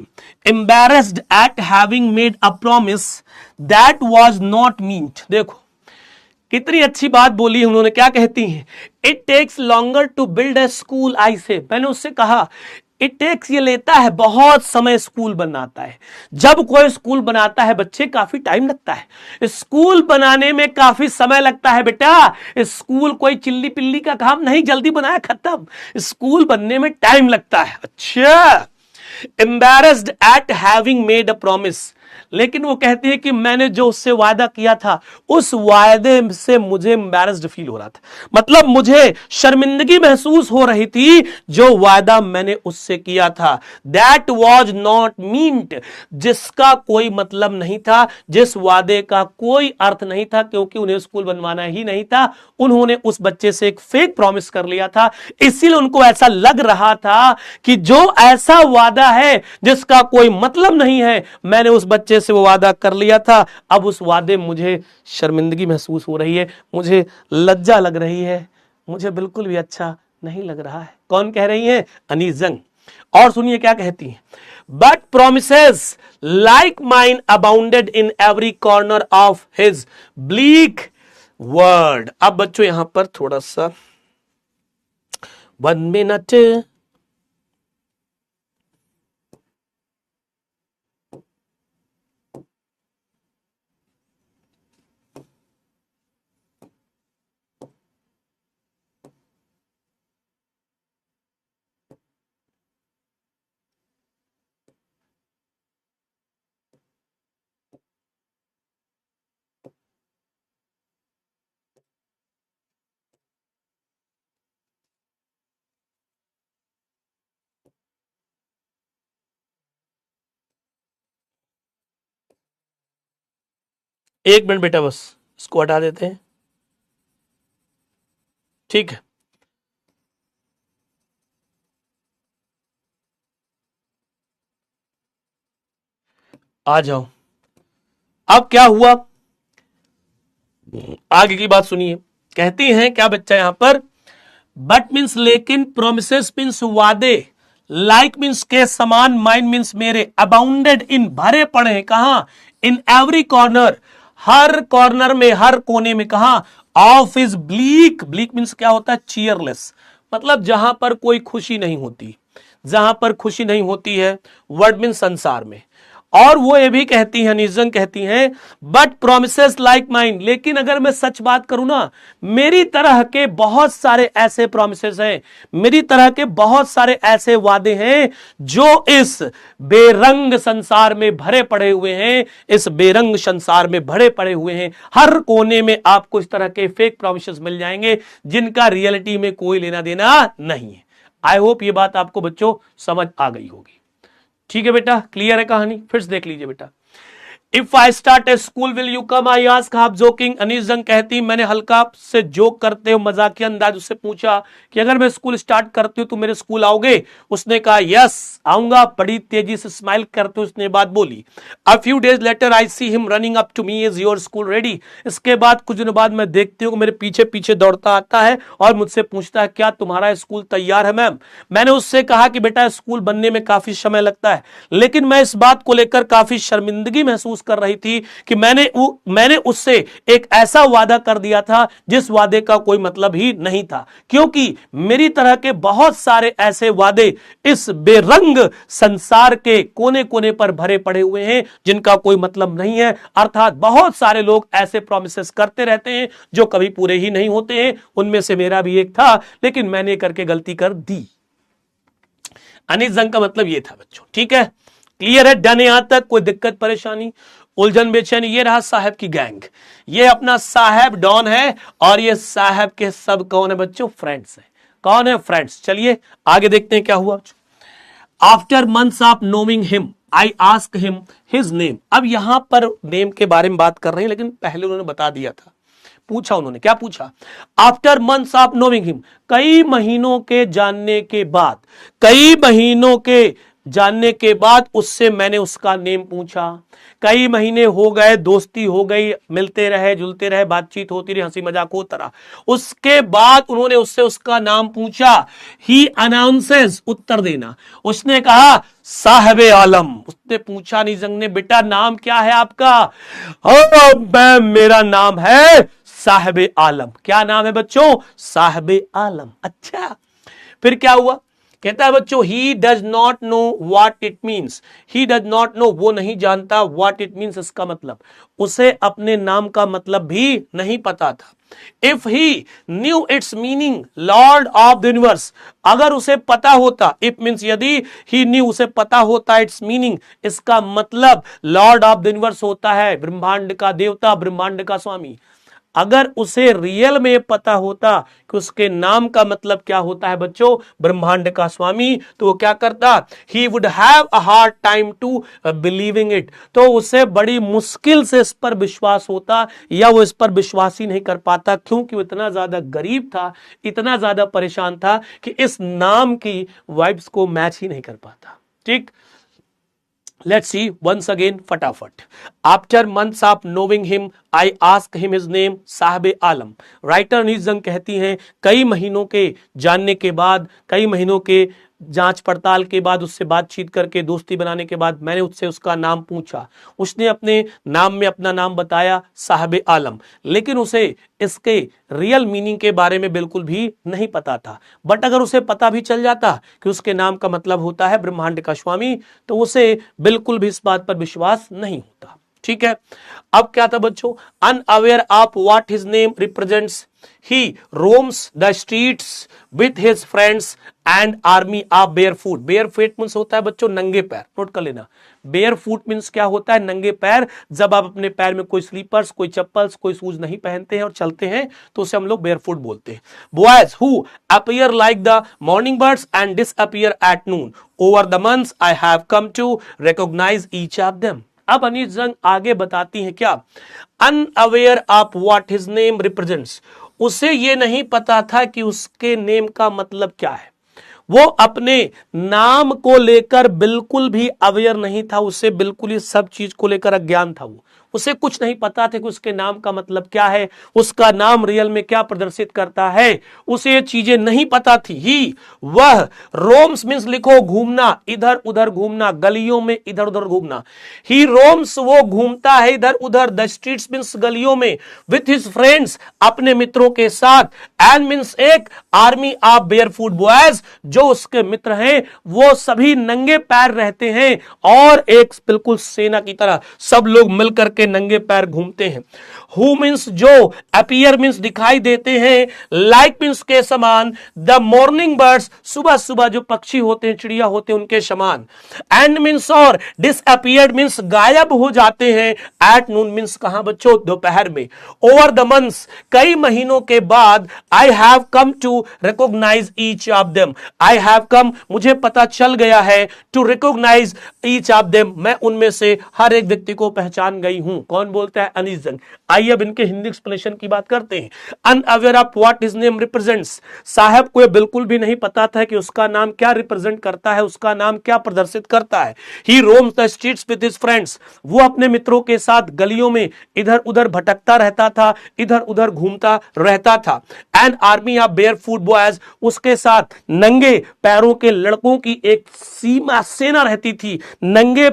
embarrassed at having made a promise that was not meant. देखो कितनी अच्छी बात बोली है उन्होंने, क्या कहती हैं, it takes longer to build a school, I say, मैंने उससे कहा इट टेक्स, ये लेता है बहुत समय स्कूल बनाता है। जब कोई स्कूल बनाता है बच्चे काफी टाइम लगता है, स्कूल बनाने में काफी समय लगता है बेटा। स्कूल कोई चिल्ली पिल्ली का काम नहीं, जल्दी बनाया खत्म, स्कूल बनने में टाइम लगता है। अच्छा, embarrassed at having made a promise, लेकिन वो कहती है कि मैंने जो उससे वादा किया था उस वायदे से मुझे एम्बेरस्ड फील हो रहा था, मतलब मुझे शर्मिंदगी महसूस हो रही थी जो वादा मैंने उससे किया था। दैट वॉज नॉट मीन्ट, जिसका कोई मतलब नहीं था, जिस वादे का कोई अर्थ नहीं था, क्योंकि उन्हें स्कूल बनवाना ही नहीं था। उन्होंने उस बच्चे से एक फेक प्रॉमिस कर लिया था, इसीलिए उनको ऐसा लग रहा था कि जो ऐसा वादा है जिसका कोई मतलब नहीं है, मैंने उस बच्चे से वो वादा कर लिया था, अब उस वादे मुझे शर्मिंदगी महसूस हो रही है, मुझे लज्जा लग रही है, मुझे बिल्कुल भी अच्छा नहीं लग रहा है। कौन कह रही है, अनीस जंग। और सुनिए क्या कहती हैं, but promises like mine abounded in every corner of his bleak world. अब बच्चों यहां पर थोड़ा सा 1 मिनट, एक मिनट बेटा, बस इसको हटा देते हैं, ठीक है। आ जाओ, अब क्या हुआ, आगे की बात सुनिए। कहती हैं क्या बच्चा यहां पर, बट मीन्स लेकिन, प्रोमिसेस मीन्स वादे, लाइक मीन्स के समान, माइंड मीन्स मेरे, अबाउंडेड इन भरे पड़े हैं, कहां, इन एवरी कॉर्नर, हर कॉर्नर में, हर कोने में, कहां, of is bleak, bleak means क्या होता है, चीयरलेस, मतलब जहां पर कोई खुशी नहीं होती, जहां पर खुशी नहीं होती है, वर्ड मीन्स संसार में। और वो ये भी कहती हैं, निजन कहती हैं, बट प्रोमिसेस लाइक माइन, लेकिन अगर मैं सच बात करूं ना, मेरी तरह के बहुत सारे ऐसे प्रोमिसेस हैं, मेरी तरह के बहुत सारे ऐसे वादे हैं जो इस बेरंग संसार में भरे पड़े हुए हैं, इस बेरंग संसार में भरे पड़े हुए हैं, हर कोने में आपको इस तरह के फेक प्रोमिसेस मिल जाएंगे जिनका रियलिटी में कोई लेना देना नहीं है। आई होप ये बात आपको बच्चों समझ आ गई होगी। ठीक है बेटा, क्लियर है कहानी, फिर से देख लीजिए बेटा। If I start a school will you come, I ask half joking, Anees Jung कहती, मैंने हल्का से जोक करते हो मजाकिया अंदाज उससे पूछा कि अगर मैं स्कूल स्टार्ट करती हूं तो मेरे स्कूल आओगे, उसने कहा यस आऊंगा, बड़ी तेजी से स्माइल करते उसने बात बोली। A few days later I see him running up to me, is your school ready, इसके बाद कुछ दिनों बाद मैं देखती हूँ मेरे पीछे पीछे दौड़ता आता है और मुझसे पूछता है क्या तुम्हारा स्कूल तैयार है मैम। मैंने उससे कहा कि बेटा स्कूल बनने में काफी समय लगता है, लेकिन मैं इस बात को लेकर काफी शर्मिंदगी महसूस कर रही थी कि मैंने उससे एक ऐसा वादा कर दिया था जिस वादे का कोई मतलब ही नहीं था, क्योंकि मेरी तरह के बहुत सारे ऐसे वादे इस बेरंग संसार के कोने कोने पर भरे पड़े हुए हैं जिनका कोई मतलब नहीं है। अर्थात बहुत सारे लोग ऐसे प्रॉमिसेस करते रहते हैं जो कभी पूरे ही नहीं होते हैं, उनमें से मेरा भी एक था, लेकिन मैंने करके गलती कर दी। अनिस जंग का मतलब यह था बच्चों, ठीक है, क्लियर है, डन यहां तक, कोई दिक्कत परेशानी उलझन बेचैनी। ये रहा साहब की गैंग, ये अपना साहब डॉन है और ये साहब के सब कौन है बच्चों, फ्रेंड्स है। कौन है, फ्रेंड्स। चलिए आगे देखते हैं क्या हुआ। After months of knowing him I ask him his name, अब यहां पर नेम के बारे में बात कर रहे हैं, लेकिन पहले उन्होंने बता दिया था, पूछा उन्होंने, क्या पूछा, after months of knowing him, कई महीनों के जानने के बाद, कई महीनों के जानने के बाद उससे मैंने उसका नेम पूछा। कई महीने हो गए, दोस्ती हो गई, मिलते रहे जुलते रहे, बातचीत होती रही, हंसी मजाक होता रहा, उसके बाद उन्होंने उससे उसका नाम पूछा। ही अनाउंसेस, उत्तर देना, उसने कहा साहबे आलम, उसने पूछा निजंग ने बेटा नाम क्या है आपका, मैम मेरा नाम है साहबे आलम। क्या नाम है बच्चों, साहबे आलम। अच्छा, फिर क्या हुआ, कहता है बच्चों he does not know what it means, he does not know, वो नहीं जानता, व्हाट इट मीन्स, इसका मतलब, उसे अपने नाम का मतलब भी नहीं पता था। If he new it's meaning Lord of the universe, अगर उसे पता होता, इफ मीन्स यदि, ही न्यू उसे पता होता, इट्स मीनिंग इसका मतलब, लॉर्ड ऑफ द यूनिवर्स होता है ब्रह्मांड का देवता, ब्रह्मांड का स्वामी, अगर उसे रियल में पता होता कि उसके नाम का मतलब क्या होता है बच्चों, ब्रह्मांड का स्वामी, तो वो क्या करता, he would have a hard time to believing it, तो उसे बड़ी मुश्किल से इस पर विश्वास होता, या वो इस पर विश्वास ही नहीं कर पाता, क्योंकि वो इतना ज्यादा गरीब था, इतना ज्यादा परेशान था कि इस नाम की वाइब्स को मैच ही नहीं कर पाता। ठीक, let's see once again फटाफट। After months of knowing him I ask him his name Saheb Alam, writer निजंग कहती हैं कई महीनों के जानने के बाद, कई महीनों के जांच पड़ताल के बाद, उससे बातचीत करके दोस्ती बनाने के बाद मैंने उससे उसका नाम पूछा, उसने अपने नाम में अपना नाम बताया साहबे आलम, लेकिन उसे इसके रियल मीनिंग के बारे में बिल्कुल भी नहीं पता था। बट अगर उसे पता भी चल जाता कि उसके नाम का मतलब होता है ब्रह्मांड का स्वामी, तो उसे बिल्कुल भी इस बात पर विश्वास नहीं होता। ठीक है, अब क्या था बच्चों, unaware of what his name represents, he roams the streets with his friends and army of barefoot, barefoot means होता है बच्चों नंगे पैर, नोट कर लेना, barefoot means क्या होता है, नंगे पैर, जब आप अपने पैर में कोई स्लीपर्स, कोई चप्पल्स, कोई शूज नहीं पहनते हैं और चलते हैं तो उसे हम लोग barefoot बोलते हैं। boys who appear like the morning birds and disappear at noon, over the months I have come to recognize each of them, अब अनीस जंग आगे बताती हैं क्या, unaware of what his name represents, उसे ये नहीं पता था कि उसके नेम का मतलब क्या है। वो अपने नाम को लेकर बिल्कुल भी अवेयर नहीं था, उसे बिल्कुल ही सब चीज को लेकर अज्ञान था। वो उसे कुछ नहीं पता था कि उसके नाम का मतलब क्या है, उसका नाम रियल में क्या प्रदर्शित करता है, उसे ये चीजें नहीं पता थी। ही वह रोम्स मीन्स लिखो घूमना, इधर उधर घूमना, गलियों में इधर उधर घूमना। ही रोम्स वो घूमता है इधर उधर, द स्ट्रीट्स मीन्स गलियों में, विथ हिज फ्रेंड्स अपने मित्रों के साथ, एंड मीन्स एक आर्मी ऑफ बेयरफुट बॉयज, जो उसके मित्र हैं वो सभी नंगे पैर रहते हैं और एक बिल्कुल सेना की तरह सब लोग मिलकर के नंगे पैर घूमते हैं। हु मीन्स जो, अपीयर मीन्स दिखाई देते हैं, लाइक मीन्स के समान, द मॉर्निंग बर्ड्स सुबह सुबह जो पक्षी होते हैं चिड़िया होते हैं उनके समान, एंड मीन्स और, डिसअपीयर्ड मीन्स गायब हो जाते हैं, एट नून मीन्स कहां बच्चों, दोपहर में, ओवर द मंथ्स कई महीनों के बाद, I have come to recognise each of them, I have come मुझे पता चल गया है, to recognise each of them मैं उनमें से हर एक व्यक्ति को पहचान गई हूं। कौन बोलता है, अनीस जंग। आइए अब इनके हिंदी एक्सप्लेनेशन की बात करते हैं। Unaware of what his name represents, साहब को बिल्कुल भी नहीं पता था कि उसका नाम क्या रिप्रेजेंट करता है, उसका नाम क्या प्रदर्शित करता है। He roams the streets with his friends, वो अपने मित्रों के साथ गलियों में इधर उधर भटकता रहता था, इधर उधर घूमता रहता था। An army of barefoot boys, उसके साथ नंगे पैरों के लड़कों की एक सीमा सेना रहती थी। नंगे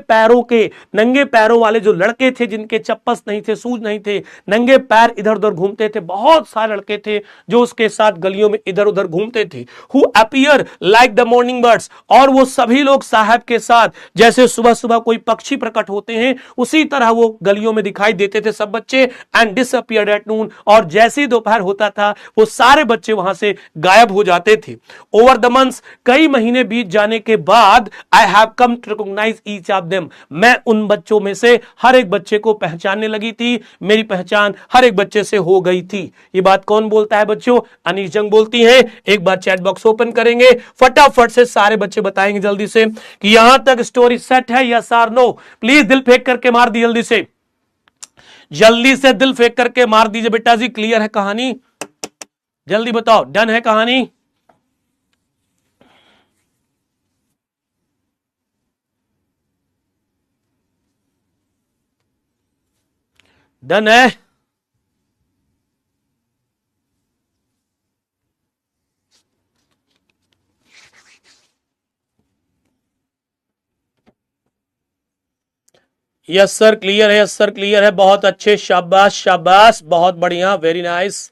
पैरों वाले जो लड़के थे जिनके चप्पल नहीं थे, शूज नहीं थे, नंगे पैर इधर उधर घूमते थे, बहुत सारे लड़के थे जो उसके साथ गलियों में इधर उधर घूमते थे। Who appear like the morning birds, और वो सभी लोग साहब के साथ जैसे सुबह सुबह कोई पक्षी प्रकट होते हैं उसी तरह वो गलियों में दिखाई देते थे सब बच्चे। एंड डिसअपीयर्ड एट नून, और जैसे ही दोपहर होता था वो सारे बच्चे वहां से गायब हो जाते थे। ओवर द मंथ्स, कई महीने बीत जाने के बाद, I have come to recognise each of them, मैं उन बच्चों में से हर एक बच्चे को पहचानने लगी थी, मेरी पहचान हर एक बच्चे से हो गई थी। ये बात कौन बोलता है बच्चों, अनीस जंग बोलती है। एक बार चैट बॉक्स ओपन करेंगे, फटाफट से सारे बच्चे बताएंगे जल्दी से कि यहां तक स्टोरी सेट है, यस और नो। प्लीज दिल फेंक करके मार दी जल्दी से, जल्दी से दिल फेंक करके मार दीजिए बेटा जी। क्लियर है कहानी, जल्दी बताओ, डन है कहानी। डन है, यस सर क्लियर है, यस सर क्लियर है, बहुत अच्छे, शाबाश शाबाश, बहुत बढ़िया, वेरी नाइस।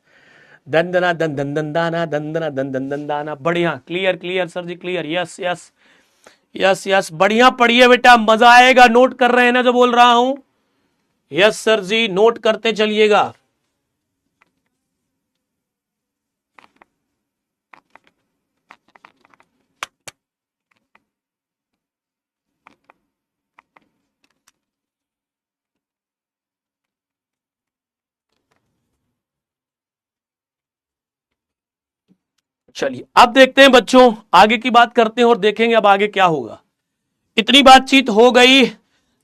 दंदना दन दन दन दाना, दंदना दन दन दन दाना, बढ़िया, क्लियर क्लियर सर जी clear, yes yes yes yes, बढ़िया पढ़िए बेटा, मजा आएगा। नोट कर रहे हैं ना जो बोल रहा हूं, यस सर जी, नोट करते चलिएगा। चलिए अब देखते हैं बच्चों, आगे की बात करते हैं और देखेंगे अब आगे क्या होगा। इतनी बातचीत हो गई,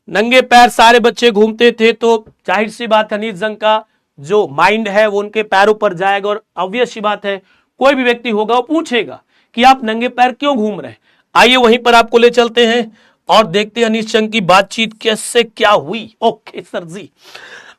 नंगे पैर सारे बच्चे घूमते थे, तो जाहिर सी बात है अनीस जंग का जो माइंड है वो उनके पैरों पर जाएगा, और ऑब्वियस सी बात है कोई भी व्यक्ति होगा वो पूछेगा कि आप नंगे पैर क्यों घूम रहे हैं। आइए वहीं पर आपको ले चलते हैं और देखते हैं अनीस जंग की बातचीत कैसे क्या हुई। ओके सर जी,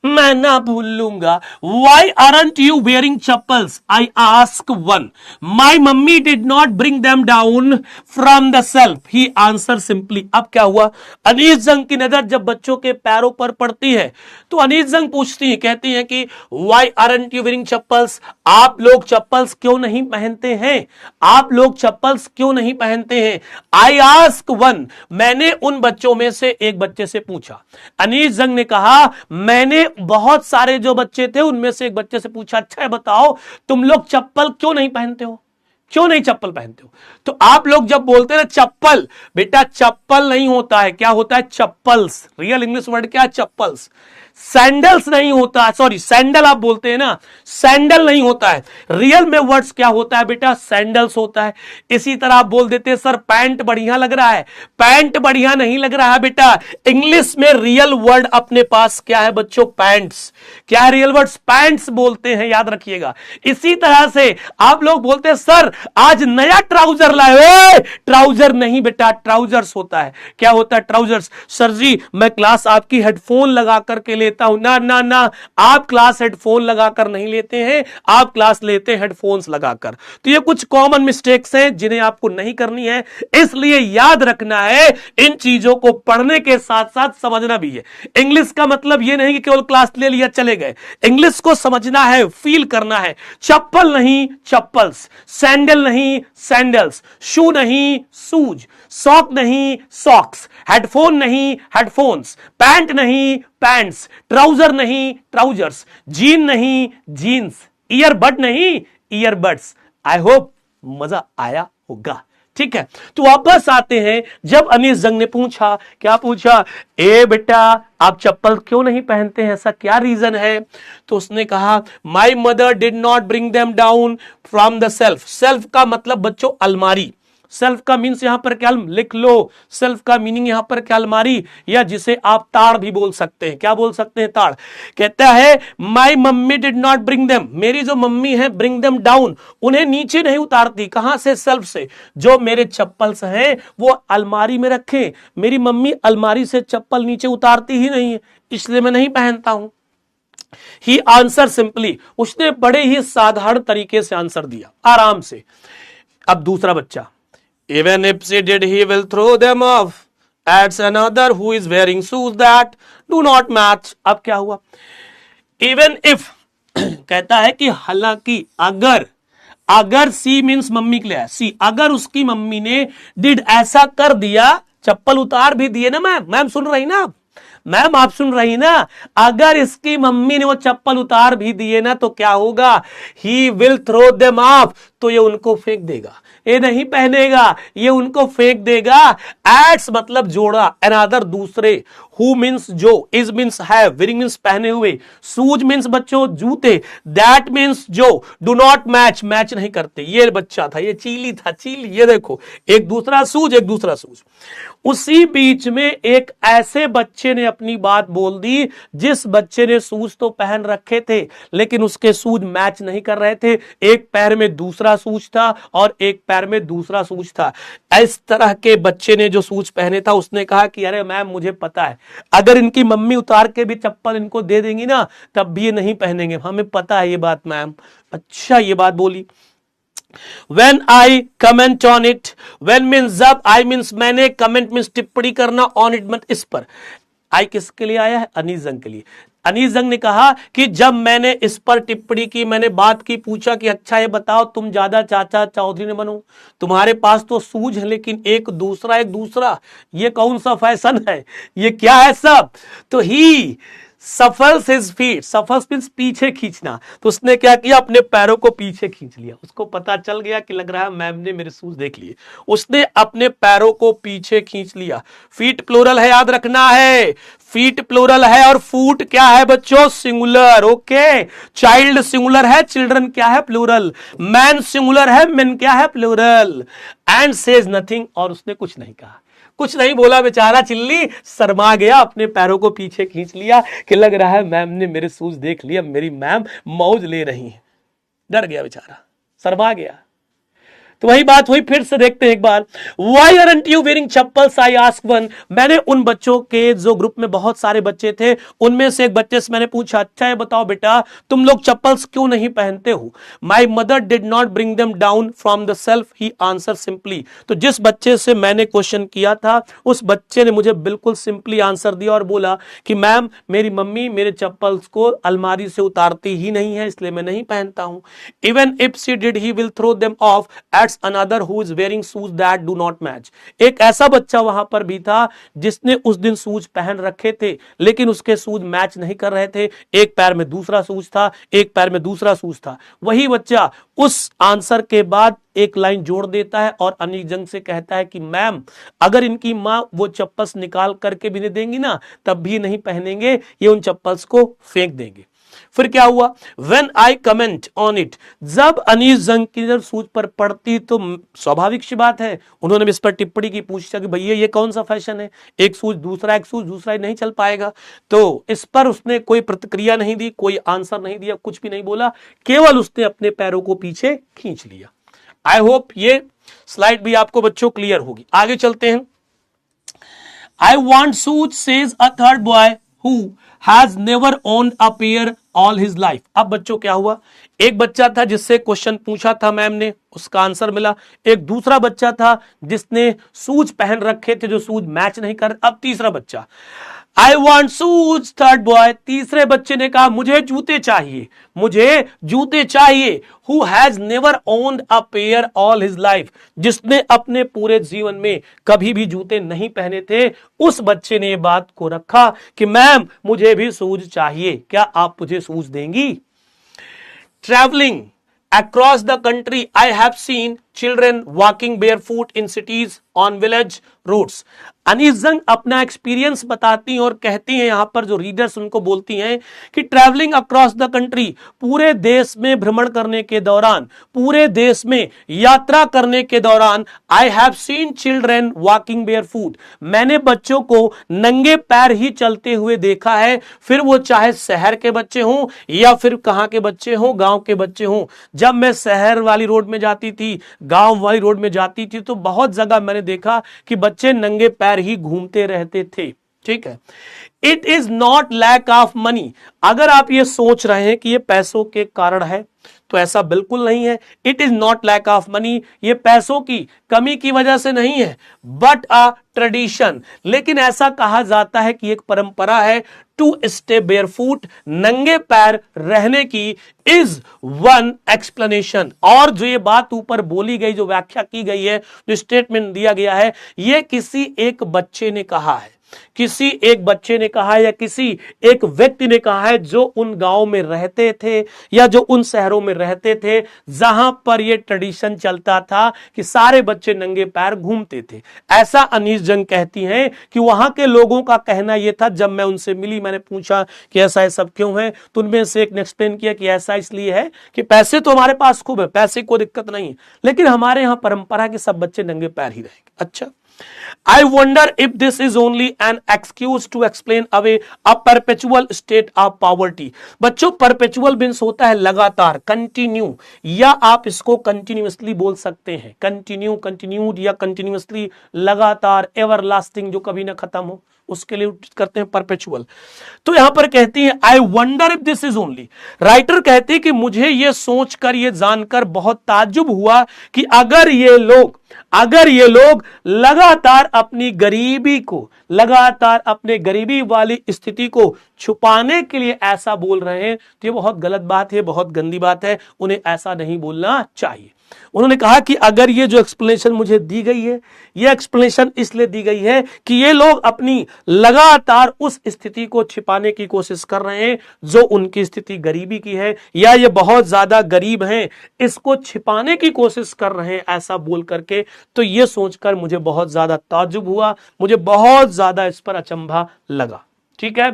मैं ना भूलूंगा। Why aren't you wearing chappals, I ask one, my mummy did not bring them down from the shelf, he answer simply. अब क्या हुआ, अनीस जंग की नजर जब बच्चों के पैरों पर पड़ती है तो अनीस जंग पूछती है, कहती है कि why aren't you wearing chappals, आप लोग चप्पल्स क्यों नहीं पहनते हैं, आप लोग चप्पल्स क्यों नहीं पहनते हैं। आई आस्क वन, मैंने उन बच्चों में से एक बच्चे से पूछा। अनीस जंग ने कहा मैंने बहुत सारे जो बच्चे थे उनमें से एक बच्चे से पूछा, अच्छा है बताओ तुम लोग चप्पल क्यों नहीं पहनते हो, क्यों नहीं चप्पल पहनते हो? तो आप लोग जब बोलते हैं ना चप्पल, बेटा चप्पल नहीं होता है, क्या होता है? चप्पल्स। रियल इंग्लिश वर्ड क्या है? चप्पल्स। सैंडल्स नहीं होता है, सॉरी सैंडल आप बोलते हैं ना, सैंडल नहीं होता है। रियल में वर्ड्स क्या होता है बेटा? सैंडल्स होता है। इसी तरह आप बोल देते हैं सर पैंट बढ़िया लग रहा है, पैंट बढ़िया नहीं लग रहा है बेटा। इंग्लिश में रियल वर्ड अपने पास क्या है बच्चों? पैंट्स। क्या है रियल वर्ड्स? पैंट्स बोलते हैं, याद रखिएगा। इसी तरह से आप लोग बोलते हैं सर आज नया ट्राउजर लाए। ट्राउजर नहीं बेटा, ट्राउजर्स होता है। क्या होता है? ट्राउजर्स। सर जी मैं क्लास आपकी हेडफोन लगा करके लेता हूं। ना ना ना, आप क्लास हेडफोन लगाकर नहीं लेते हैं, आप क्लास लेते हैं हेडफोन्स लगाकर। तो ये कुछ कॉमन मिस्टेक्स हैं जिन्हें आपको नहीं करनी है, इसलिए याद रखना है। इन चीजों को पढ़ने के साथ साथ समझना भी है। इंग्लिश का मतलब ये नहीं कि केवल क्लास ले लिया चले गए, इंग्लिश को समझना है, फील करना है। चप्पल नहीं चप्पल्स, सैंडल नहीं सैंडल्स, शू नहीं शूज, सॉक नहीं सॉक्स, हेडफोन नहीं हेडफोन्स, पैंट नहीं पैंट्स, ट्राउजर नहीं ट्राउजर्स, जीन नहीं जीन्स, ईयरबड नहीं ईयरबड्स। आई होप मजा आया होगा। ठीक है, तो वापस आते हैं। जब अनीस जंग ने पूछा, क्या पूछा? ए बेटा आप चप्पल क्यों नहीं पहनते हैं, ऐसा क्या रीजन है? तो उसने कहा my mother did not bring them down from the self. Self का मतलब बच्चों अलमारी। सेल्फ का मीन्स यहां पर क्या? लिख लो, सेल्फ का मीनिंग यहां पर क्या? अलमारी, या जिसे आप ताड़ भी बोल सकते हैं। क्या बोल सकते हैं? ताड़। कहता है my mummy did not bring them, मेरी जो मम्मी है, ब्रिंग देम डाउन, उन्हें नीचे नहीं उतारती। कहां से? सेल्फ से। जो मेरे चप्पल्स हैं वो अलमारी में रखे, मेरी मम्मी अलमारी से चप्पल नीचे उतारती ही नहीं है, इसलिए मैं नहीं पहनता हूं। ही आंसर सिंपली, उसने बड़े ही साधारण तरीके से आंसर दिया, आराम से। अब दूसरा बच्चा, even if she did, he will throw them off, adds another who is wearing shoes that do not match. अब क्या हुआ? even if कहता है कि हालांकि, अगर, अगर सी मीन्स मम्मी के लिए, सी अगर उसकी मम्मी ने डिड ऐसा कर दिया, चप्पल उतार भी दिए ना। मैम सुन रही ना? मैम आप सुन रही ना? अगर इसकी मम्मी ने वो चप्पल उतार भी दिए ना तो क्या होगा? He will throw them off, तो ये उनको फेंक देगा, ये नहीं पहनेगा, ये उनको फेंक देगा। एड्स मतलब जोड़ा, अनदर दूसरे, हु मीन्स जो, इज मीन्स है, वेयरिंग मीन्स पहने हुए, शूज मीन्स बच्चों जूते, दैट मीन्स जो, डू नॉट मैच मैच नहीं करते। ये बच्चा था, ये चीली था, चीली, ये देखो एक दूसरा शूज एक दूसरा शूज। उसी बीच में एक ऐसे बच्चे ने अपनी बात बोल दी जिस बच्चे ने शूज तो पहन रखे थे लेकिन उसके शूज मैच नहीं कर रहे थे। एक पैर में दूसरा शूज था और एक पैर में दूसरा शूज था। इस तरह के बच्चे ने जो शूज पहने था उसने कहा कि अरे मैम मुझे पता है, अगर इनकी मम्मी उतार के भी चप्पल इनको दे देंगी ना तब भी ये नहीं पहनेंगे, हमें पता है ये बात मैम। अच्छा ये बात बोली। When I comment on it, when means जब, I means मैंने, comment means टिप्पणी करना, on it मत इस पर। I किसके लिए आया है? अनीस जंग के लिए। अनीस जंग ने कहा कि जब मैंने इस पर टिप्पणी की, मैंने बात की, पूछा कि अच्छा ये बताओ तुम ज्यादा चाचा चौधरी न बनो, तुम्हारे पास तो सूझ है लेकिन एक दूसरा, ये कौन सा फैशन है, ये क्या है सब? तो ही सफल्स हिज फीट, सफल्स मींस पीछे खींचना, तो उसने क्या किया? अपने पैरों को पीछे खींच लिया। उसको पता चल गया कि लग रहा है मैम ने मेरे शूज देख लिए, उसने अपने पैरों को पीछे खींच लिया। फीट प्लूरल है, याद रखना है, फीट प्लूरल है और फूट क्या है बच्चों? सिंगुलर। ओके, चाइल्ड सिंगुलर है, चिल्ड्रन क्या है? प्लूरल। मैन सिंगुलर है, मेन क्या है? प्लूरल। एंड सेज नथिंग, और उसने कुछ नहीं कहा, कुछ नहीं बोला। बेचारा चिल्ली शर्मा गया, अपने पैरों को पीछे खींच लिया कि लग रहा है मैम ने मेरे शूज देख लिया, मेरी मैम मौज ले रही है। डर गया बेचारा, शर्मा गया। तो वही बात हुई, फिर से देखते हैं एक बार। Why aren't you wearing chappals? I asked one. मैंने उन बच्चों के जो ग्रुप में बहुत सारे बच्चे थे उनमें से एक बच्चे से मैंने पूछा, अच्छा ये बताओ बेटा तुम लोग चप्पल्स क्यों नहीं पहनते हो? My mother did not bring them down from the shelf, he answered simply. तो जिस बच्चे से मैंने क्वेश्चन किया था उस बच्चे ने मुझे बिल्कुल सिंपली आंसर दिया और बोला कि मैम मेरी मम्मी मेरे चप्पल्स को अलमारी से उतारती ही नहीं है, इसलिए मैं नहीं पहनता हूं। Even if she did, he will throw them off at that's another who is wearing shoes that do not match. एक ऐसा बच्चा वहां पर भी था जिसने उस दिन शूज पहन रखे थे लेकिन उसके शूज मैच नहीं कर रहे थे, एक पैर में दूसरा शूज था, एक पैर में दूसरा शूज था। वही बच्चा उस आंसर के बाद एक लाइन जोड़ देता है और अनिल जंग से कहता है कि मैम अगर इनकी मां वो चप्पल्स निकाल करके भी नहीं देंगी ना तब भी नहीं पहनेंगे, ये उन चप्पल्स को फेंक देंगे। फिर क्या हुआ, when I comment on it, जब अनीस जंग की जब सूझ पर पड़ती तो स्वाभाविक सी बात है उन्होंने भी इस पर टिप्पणी की, पूछा कि भैया ये कौन सा फैशन है, एक सूझ दूसरा, एक सूझ दूसरा नहीं चल पाएगा। तो इस पर उसने कोई प्रतिक्रिया नहीं दी, कोई आंसर नहीं दिया, कुछ भी नहीं बोला, केवल उसने अपने पैरों को पीछे खींच लिया। आई होप ये स्लाइड भी आपको बच्चों क्लियर होगी। आगे चलते हैं। I want shoes, says a third boy who has never owned a pair all his life. अब बच्चों क्या हुआ, एक बच्चा था जिससे क्वेश्चन पूछा था मैम ने, उसका आंसर मिला। एक दूसरा बच्चा था जिसने शूज पहन रखे थे जो शूज मैच नहीं कर। अब तीसरा बच्चा, I want shoes, third boy, तीसरे बच्चे ने कहा मुझे जूते चाहिए, मुझे जूते चाहिए। Who has never owned a pair all his life, जिसने अपने पूरे जीवन में कभी भी जूते नहीं पहने थे, उस बच्चे ने बात को रखा कि मैम मुझे भी शूज चाहिए, क्या आप मुझे शूज देंगी। Travelling across the country I have seen children walking barefoot in cities on village roads. Anees Jung अपना एक्सपीरियंस बताती हैं और कहती हैं, यहां पर जो रीडर्स उनको बोलती हैं कि ट्रैवलिंग अक्रॉस द कंट्री, पूरे देश में भ्रमण करने के दौरान, पूरे देश में यात्रा करने के दौरान, I have seen children walking barefoot, मैंने बच्चों को नंगे पैर ही चलते हुए देखा है, फिर वो चाहे शहर के बच्चे हों या फिर कहां के बच्चे हों, गांव के बच्चे हों। जब मैं शहर वाली रोड में जाती थी, गांव वाली रोड में जाती थी, तो बहुत जगह मैंने देखा कि बच्चे नंगे पैर ही घूमते रहते थे। ठीक है, it is not lack of money, अगर आप ये सोच रहे हैं कि ये पैसों के कारण है तो ऐसा बिल्कुल नहीं है। It is not lack of money, ये पैसों की कमी की वजह से नहीं है, बट अ ट्रेडिशन, लेकिन ऐसा कहा जाता है कि एक परंपरा है, टू स्टे बेयरफूट, नंगे पैर रहने की, इज वन एक्सप्लेनेशन। और जो ये बात ऊपर बोली गई, जो व्याख्या की गई है, जो स्टेटमेंट दिया गया है, ये किसी एक बच्चे ने कहा है, किसी एक बच्चे ने कहा है या किसी एक व्यक्ति ने कहा है जो उन गांवों में रहते थे या जो उन शहरों में रहते थे जहां पर यह ट्रेडिशन चलता था कि सारे बच्चे नंगे पैर घूमते थे। ऐसा अनीस जंग कहती हैं कि वहां के लोगों का कहना यह था, जब मैं उनसे मिली, मैंने पूछा कि ऐसा है सब क्यों है, तो उनमें से एक ने एक्सप्लेन किया कि ऐसा इसलिए है कि पैसे तो हमारे पास खूब है, पैसे को दिक्कत नहीं है, लेकिन हमारे यहां परंपरा है कि सब बच्चे नंगे पैर ही रहेंगे। अच्छा, I wonder if this is only an excuse to explain away a perpetual state of poverty. बच्चों, perpetual means होता है लगातार, कंटिन्यू, या आप इसको कंटिन्यूअसली बोल सकते हैं, कंटिन्यू, कंटिन्यूड या कंटिन्यूअसली, लगातार, एवरलास्टिंग, जो कभी ना खत्म हो, उसके लिए करते हैं परपेचुअल। तो यहां पर कहती है I wonder if this is only, writer कहती है कि मुझे यह सोचकर, यह जानकर बहुत ताज्जुब हुआ कि अगर ये लोग लगातार अपनी गरीबी को, लगातार अपने गरीबी वाली स्थिति को छुपाने के लिए ऐसा बोल रहे हैं, तो ये बहुत गलत बात है, बहुत गंदी बात है, उन्हें ऐसा नहीं बोलना चाहिए। उन्होंने कहा कि अगर ये जो एक्सप्लेनेशन मुझे दी गई है, ये एक्सप्लेनेशन इसलिए दी गई है कि ये लोग अपनी लगातार उस स्थिति को छिपाने की कोशिश कर रहे हैं जो उनकी स्थिति गरीबी की है, या ये बहुत ज्यादा गरीब हैं, इसको छिपाने की कोशिश कर रहे हैं ऐसा बोल करके। तो ये सोचकर मुझे बहुत ज्यादा ताज्जुब हुआ, मुझे बहुत ज्यादा इस पर अचंभा लगा। ठीक है,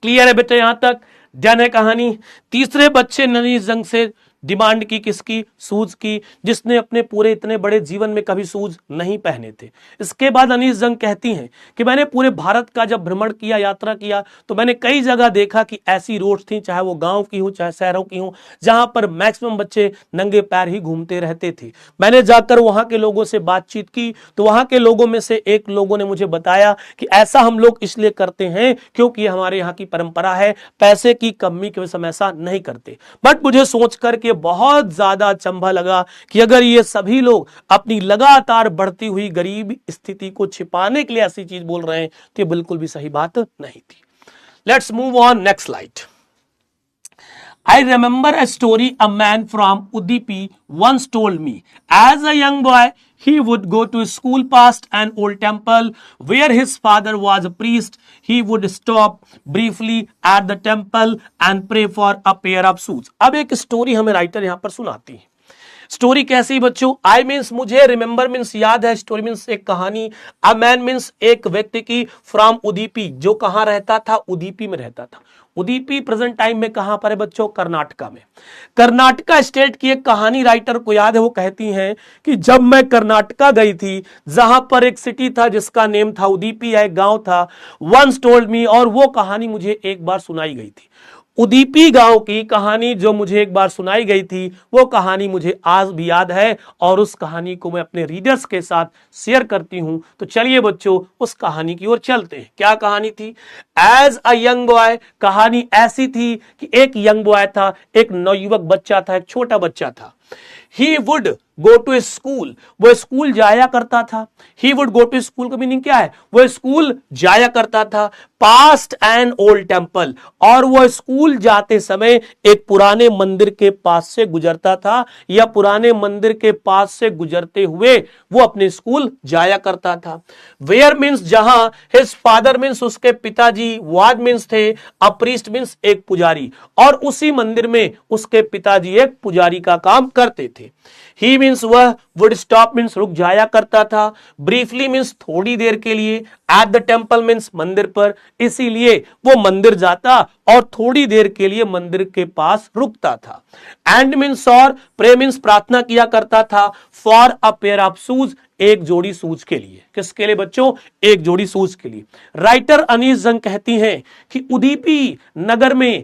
क्लियर है बेटे, यहां तक डन है कहानी। तीसरे बच्चे ने अनीस जंग से डिमांड की, किसकी, शूज की, जिसने अपने पूरे इतने बड़े जीवन में कभी शूज नहीं पहने थे। इसके बाद अनीस जंग कहती हैं कि मैंने पूरे भारत का जब भ्रमण किया, यात्रा किया, तो मैंने कई जगह देखा कि ऐसी रोड्स थी, चाहे वो गांव की हो चाहे शहरों की हो, जहां पर मैक्सिमम बच्चे नंगे पैर ही घूमते रहते थे। मैंने जाकर वहां के लोगों से बातचीत की, तो वहां के लोगों में से एक लोगों ने मुझे बताया कि ऐसा हम लोग इसलिए करते हैं क्योंकि हमारे यहाँ की परंपरा है, पैसे की कमी की वजह से हम ऐसा नहीं करते। बट मुझे सोचकर के बहुत ज्यादा अचंभा लगा कि अगर ये सभी लोग अपनी लगातार बढ़ती हुई गरीब स्थिति को छिपाने के लिए ऐसी चीज बोल रहे हैं, तो ये बिल्कुल भी सही बात नहीं थी। Let's move on, next slide. I remember a story a man from Udupi once told me. As a young boy, he would go to school past an old temple where his father was a priest. He would stop briefly at the temple and pray for a pair of shoes. अब एक story हमें writer यहां पर सुनाती है. Story कैसी बच्चों? आई means मुझे, रिमेंबर मीन्स याद है, स्टोरी मीन्स एक कहानी, अ मैन मीन्स एक व्यक्ति की, फ्रॉम उदीपी जो कहां रहता था, उदीपी में रहता था. उदीपी प्रेजेंट टाइम में कहां पर है बच्चों? कर्नाटका में. कर्नाटका स्टेट की एक कहानी राइटर को याद है, वो कहती हैं कि जब मैं कर्नाटका गई थी, जहां पर एक सिटी था जिसका नेम था उदीपी, एक गांव था, वंस टोल्ड मी, और वो कहानी मुझे एक बार सुनाई गई थी. उदीपी गांव की कहानी जो मुझे एक बार सुनाई गई थी, वो कहानी मुझे आज भी याद है और उस कहानी को मैं अपने रीडर्स के साथ शेयर करती हूं. तो चलिए बच्चों उस कहानी की ओर चलते हैं. क्या कहानी थी? एज अ यंग बॉय, कहानी ऐसी थी कि एक यंग बॉय था, एक नवयुवक बच्चा था, एक छोटा बच्चा था. He would go to school, वो स्कूल जाया करता था. He would go to school का मीनिंग क्या है? वो स्कूल जाया करता था. पास्ट एन ओल्ड टेम्पल, और वो स्कूल जाते समय एक पुराने मंदिर के पास से गुजरता था, या पुराने मंदिर के पास से गुजरते हुए वो अपने स्कूल जाया करता था. वेयर मीन्स जहां, हिज फादर मीन्स उसके पिताजी, वाज मीन्स थे, अ प्रीस्ट मीन्स एक पुजारी, और उसी मंदिर में उसके पिताजी एक पुजारी का काम करते थे. ही मीन्स वह, वुड स्टॉप मीन्स रुक जाया करता था, ब्रीफली मीन्स थोड़ी देर के लिए, एट द टेम्पल मीन्स मंदिर पर, इसीलिए वो मंदिर जाता और थोड़ी देर के लिए मंदिर के पास रुकता था. एंड मीन्स और, प्रे मीन्स प्रार्थना किया करता था, for a pair of shoes, एक जोड़ी शूज के लिए. किसके लिए बच्चों? एक जोड़ी शूज के लिए. राइटर अनीस जंग कहती हैं कि उदीपी नगर में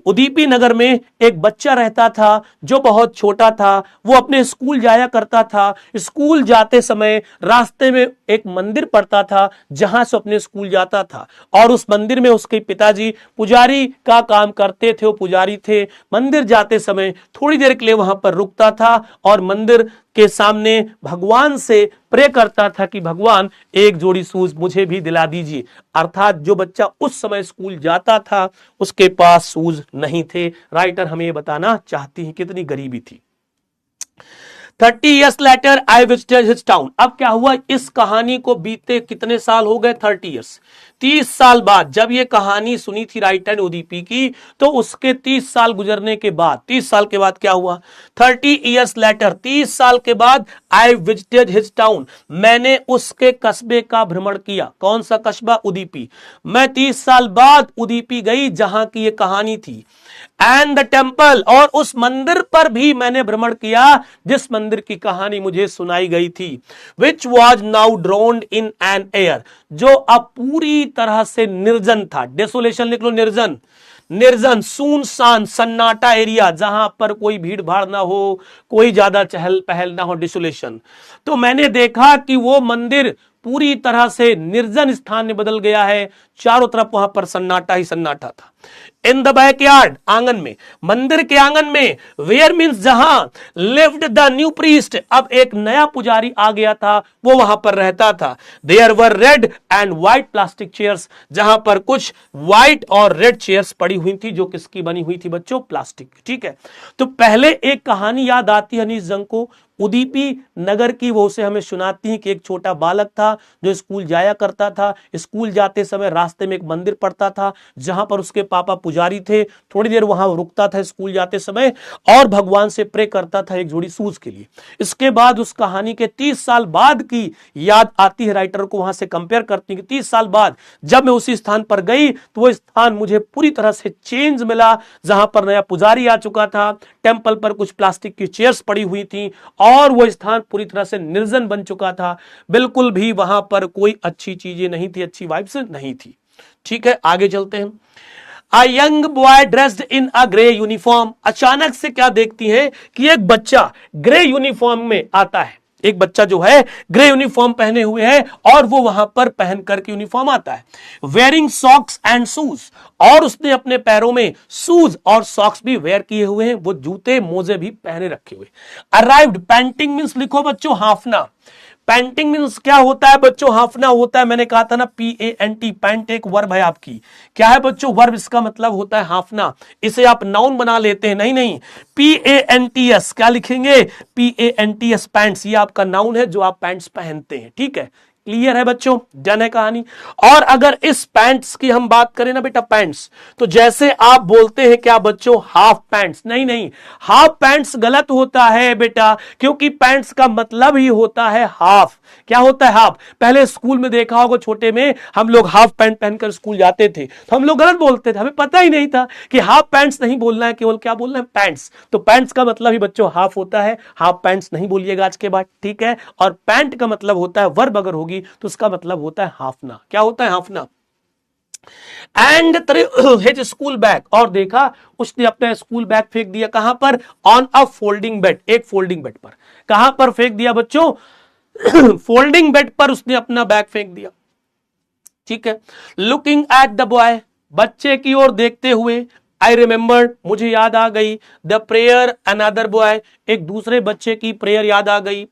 उदीपी नगर में एक बच्चा रहता था जो बहुत छोटा था. वो अपने स्कूल जाया करता था. स्कूल जाते समय रास्ते में एक मंदिर पड़ता था जहां से अपने स्कूल जाता था, और उस मंदिर में उसके पिताजी पुजारी का काम करते थे, वो पुजारी थे. मंदिर जाते समय थोड़ी देर के लिए वहां पर रुकता था और मंदिर के सामने भगवान से प्रे करता था कि भगवान एक जोड़ी शूज मुझे भी दिला दीजिए. अर्थात जो बच्चा उस समय स्कूल जाता था उसके पास शूज नहीं थे. राइटर हमें ये बताना चाहती है कितनी गरीबी थी. 30 years later I visited his town. अब क्या हुआ? इस कहानी को बीते कितने साल हो गए? 30 years. 30 साल बाद जब ये कहानी सुनी थी राइटर ने उदीपी की, तो उसके 30 साल गुजरने के बाद, 30 साल के बाद क्या हुआ? 30 years later, 30 साल के बाद, I visited his town, मैंने उसके कस्बे का भ्रमण किया. कौन सा कस्बा? उदीपी. मैं 30 साल बाद उदीपी गई जहां की ये कहानी थी. एंड द टेम्पल, और उस मंदिर पर भी मैंने भ्रमण किया जिस मंदिर की कहानी मुझे सुनाई गई थी. Which was now drowned in an air, जो अब पूरी तरह से निर्जन था. डेसोलेशन लिख लो, निर्जन. निर्जन, सुनसान, सन्नाटा एरिया, जहां पर कोई भीड़ भाड़ ना हो, कोई ज्यादा चहल पहल ना हो, डिसोलेशन. तो मैंने देखा कि वो मंदिर पूरी तरह से निर्जन स्थान में बदल गया है. चारों तरफ वहां पर सन्नाटा ही सन्नाटा था. इन द बैकयार्ड, आंगन में, मंदिर के आंगन में, वेयर मीन्स जहां, लिव्ड द न्यू प्रीस्ट, अब एक नया पुजारी आ गया था, वो वहां पर रहता था. There were red and white plastic chairs, जहां पर कुछ व्हाइट और रेड चेयर्स पड़ी हुई थी, जो किसकी बनी हुई थी बच्चों? प्लास्टिक. ठीक है. तो पहले एक कहानी याद आती है अनीस जंग को उदीपी नगर की. वो उसे हमें सुनाती है कि एक छोटा बालक था जो स्कूल जाया करता था. स्कूल जाते समय रास्ते में एक मंदिर पड़ता था जहां पर उसके पापा पुजारी थे. थोड़ी देर वहां रुकता था स्कूल जाते समय और भगवान से प्रे करता था एक जोड़ी शूज के लिए. इसके बाद उस कहानी के 30 साल बाद की याद आती है राइटर को. वहां से कंपेयर करती है कि 30 साल बाद जब मैं उसी स्थान पर गई तो वो स्थान मुझे पूरी तरह से चेंज मिला. जहां पर नया पुजारी आ चुका था, टेम्पल पर कुछ प्लास्टिक की चेयर्स पड़ी हुई थी और वो स्थान पूरी तरह से निर्जन बन चुका था. बिल्कुल भी वहां पर कोई अच्छी चीजें नहीं थी, अच्छी वाइब्स नहीं थी. ठीक है, आगे चलते हैं. A young boy dressed in a grey uniform. अचानक से क्या देखती है कि एक बच्चा ग्रे यूनिफॉर्म में आता है. एक बच्चा जो है ग्रे यूनिफॉर्म पहने हुए है और वो वहां पर पहन करके यूनिफॉर्म आता है. वेयरिंग सॉक्स एंड शूज, और उसने अपने पैरों में शूज और सॉक्स भी वेयर किए हुए हैं, वो जूते मोजे भी पहने रखे हुए. अराइव्ड, पेंटिंग मींस लिखो बच्चों हाफना. पैंटिंग मीन्स क्या होता है बच्चों? हाफना होता है। मैंने कहा था ना PANT, पैंट एक वर्ब है आपकी। क्या है बच्चों? वर्ब। इसका मतलब होता है हाफना। इसे आप नाउन बना लेते हैं। नहीं नहीं, PANTS क्या लिखेंगे? PANTS, pants. ये आपका नाउन है जो आप पैंट्स पहनते हैं। ठीक है, क्लियर है बच्चों? डन है कहानी। और अगर इस पैंट्स की हम बात करें ना बेटा, पैंट्स, तो जैसे आप बोलते हैं क्या बच्चों? Half pants. नहीं नहीं, हाफ पैंट्स गलत होता है बेटा, क्योंकि पैंट्स का मतलब ही होता है हाफ। क्या होता है? हाफ। पहले स्कूल में देखा होगा, छोटे में हम लोग हाफ पैंट पहनकर स्कूल जाते थे, तो हम लोग गलत बोलते थे। हमें पता ही नहीं था कि हाफ पैंट्स नहीं बोलना है, केवल क्या बोलना है? पैंट्स। तो पैंट्स का मतलब ही बच्चों हाफ होता है। हाफ पैंट्स नहीं बोलिएगा आज के बाद, ठीक है? और पैंट का मतलब होता है, वर्ब अगर होगी तो उसका मतलब होता है हाफना। क्या होता है? हाफना। एंड हिज स्कूल बैग, और देखा उसने अपना स्कूल बैग फेंक दिया। कहां पर? ऑन अ फोल्डिंग बेड, एक फोल्डिंग बेड पर। कहां पर फेंक दिया बच्चों? फोल्डिंग बेड पर उसने अपना बैग फेंक दिया। ठीक है। लुकिंग एट द बॉय, बच्चे की ओर देखते हुए, आई रिमेंबर्ड, मुझे याद आ गई, द प्रेयर अनदर बॉय, एक दूसरे बच्चे की प्रेयर याद आ गई,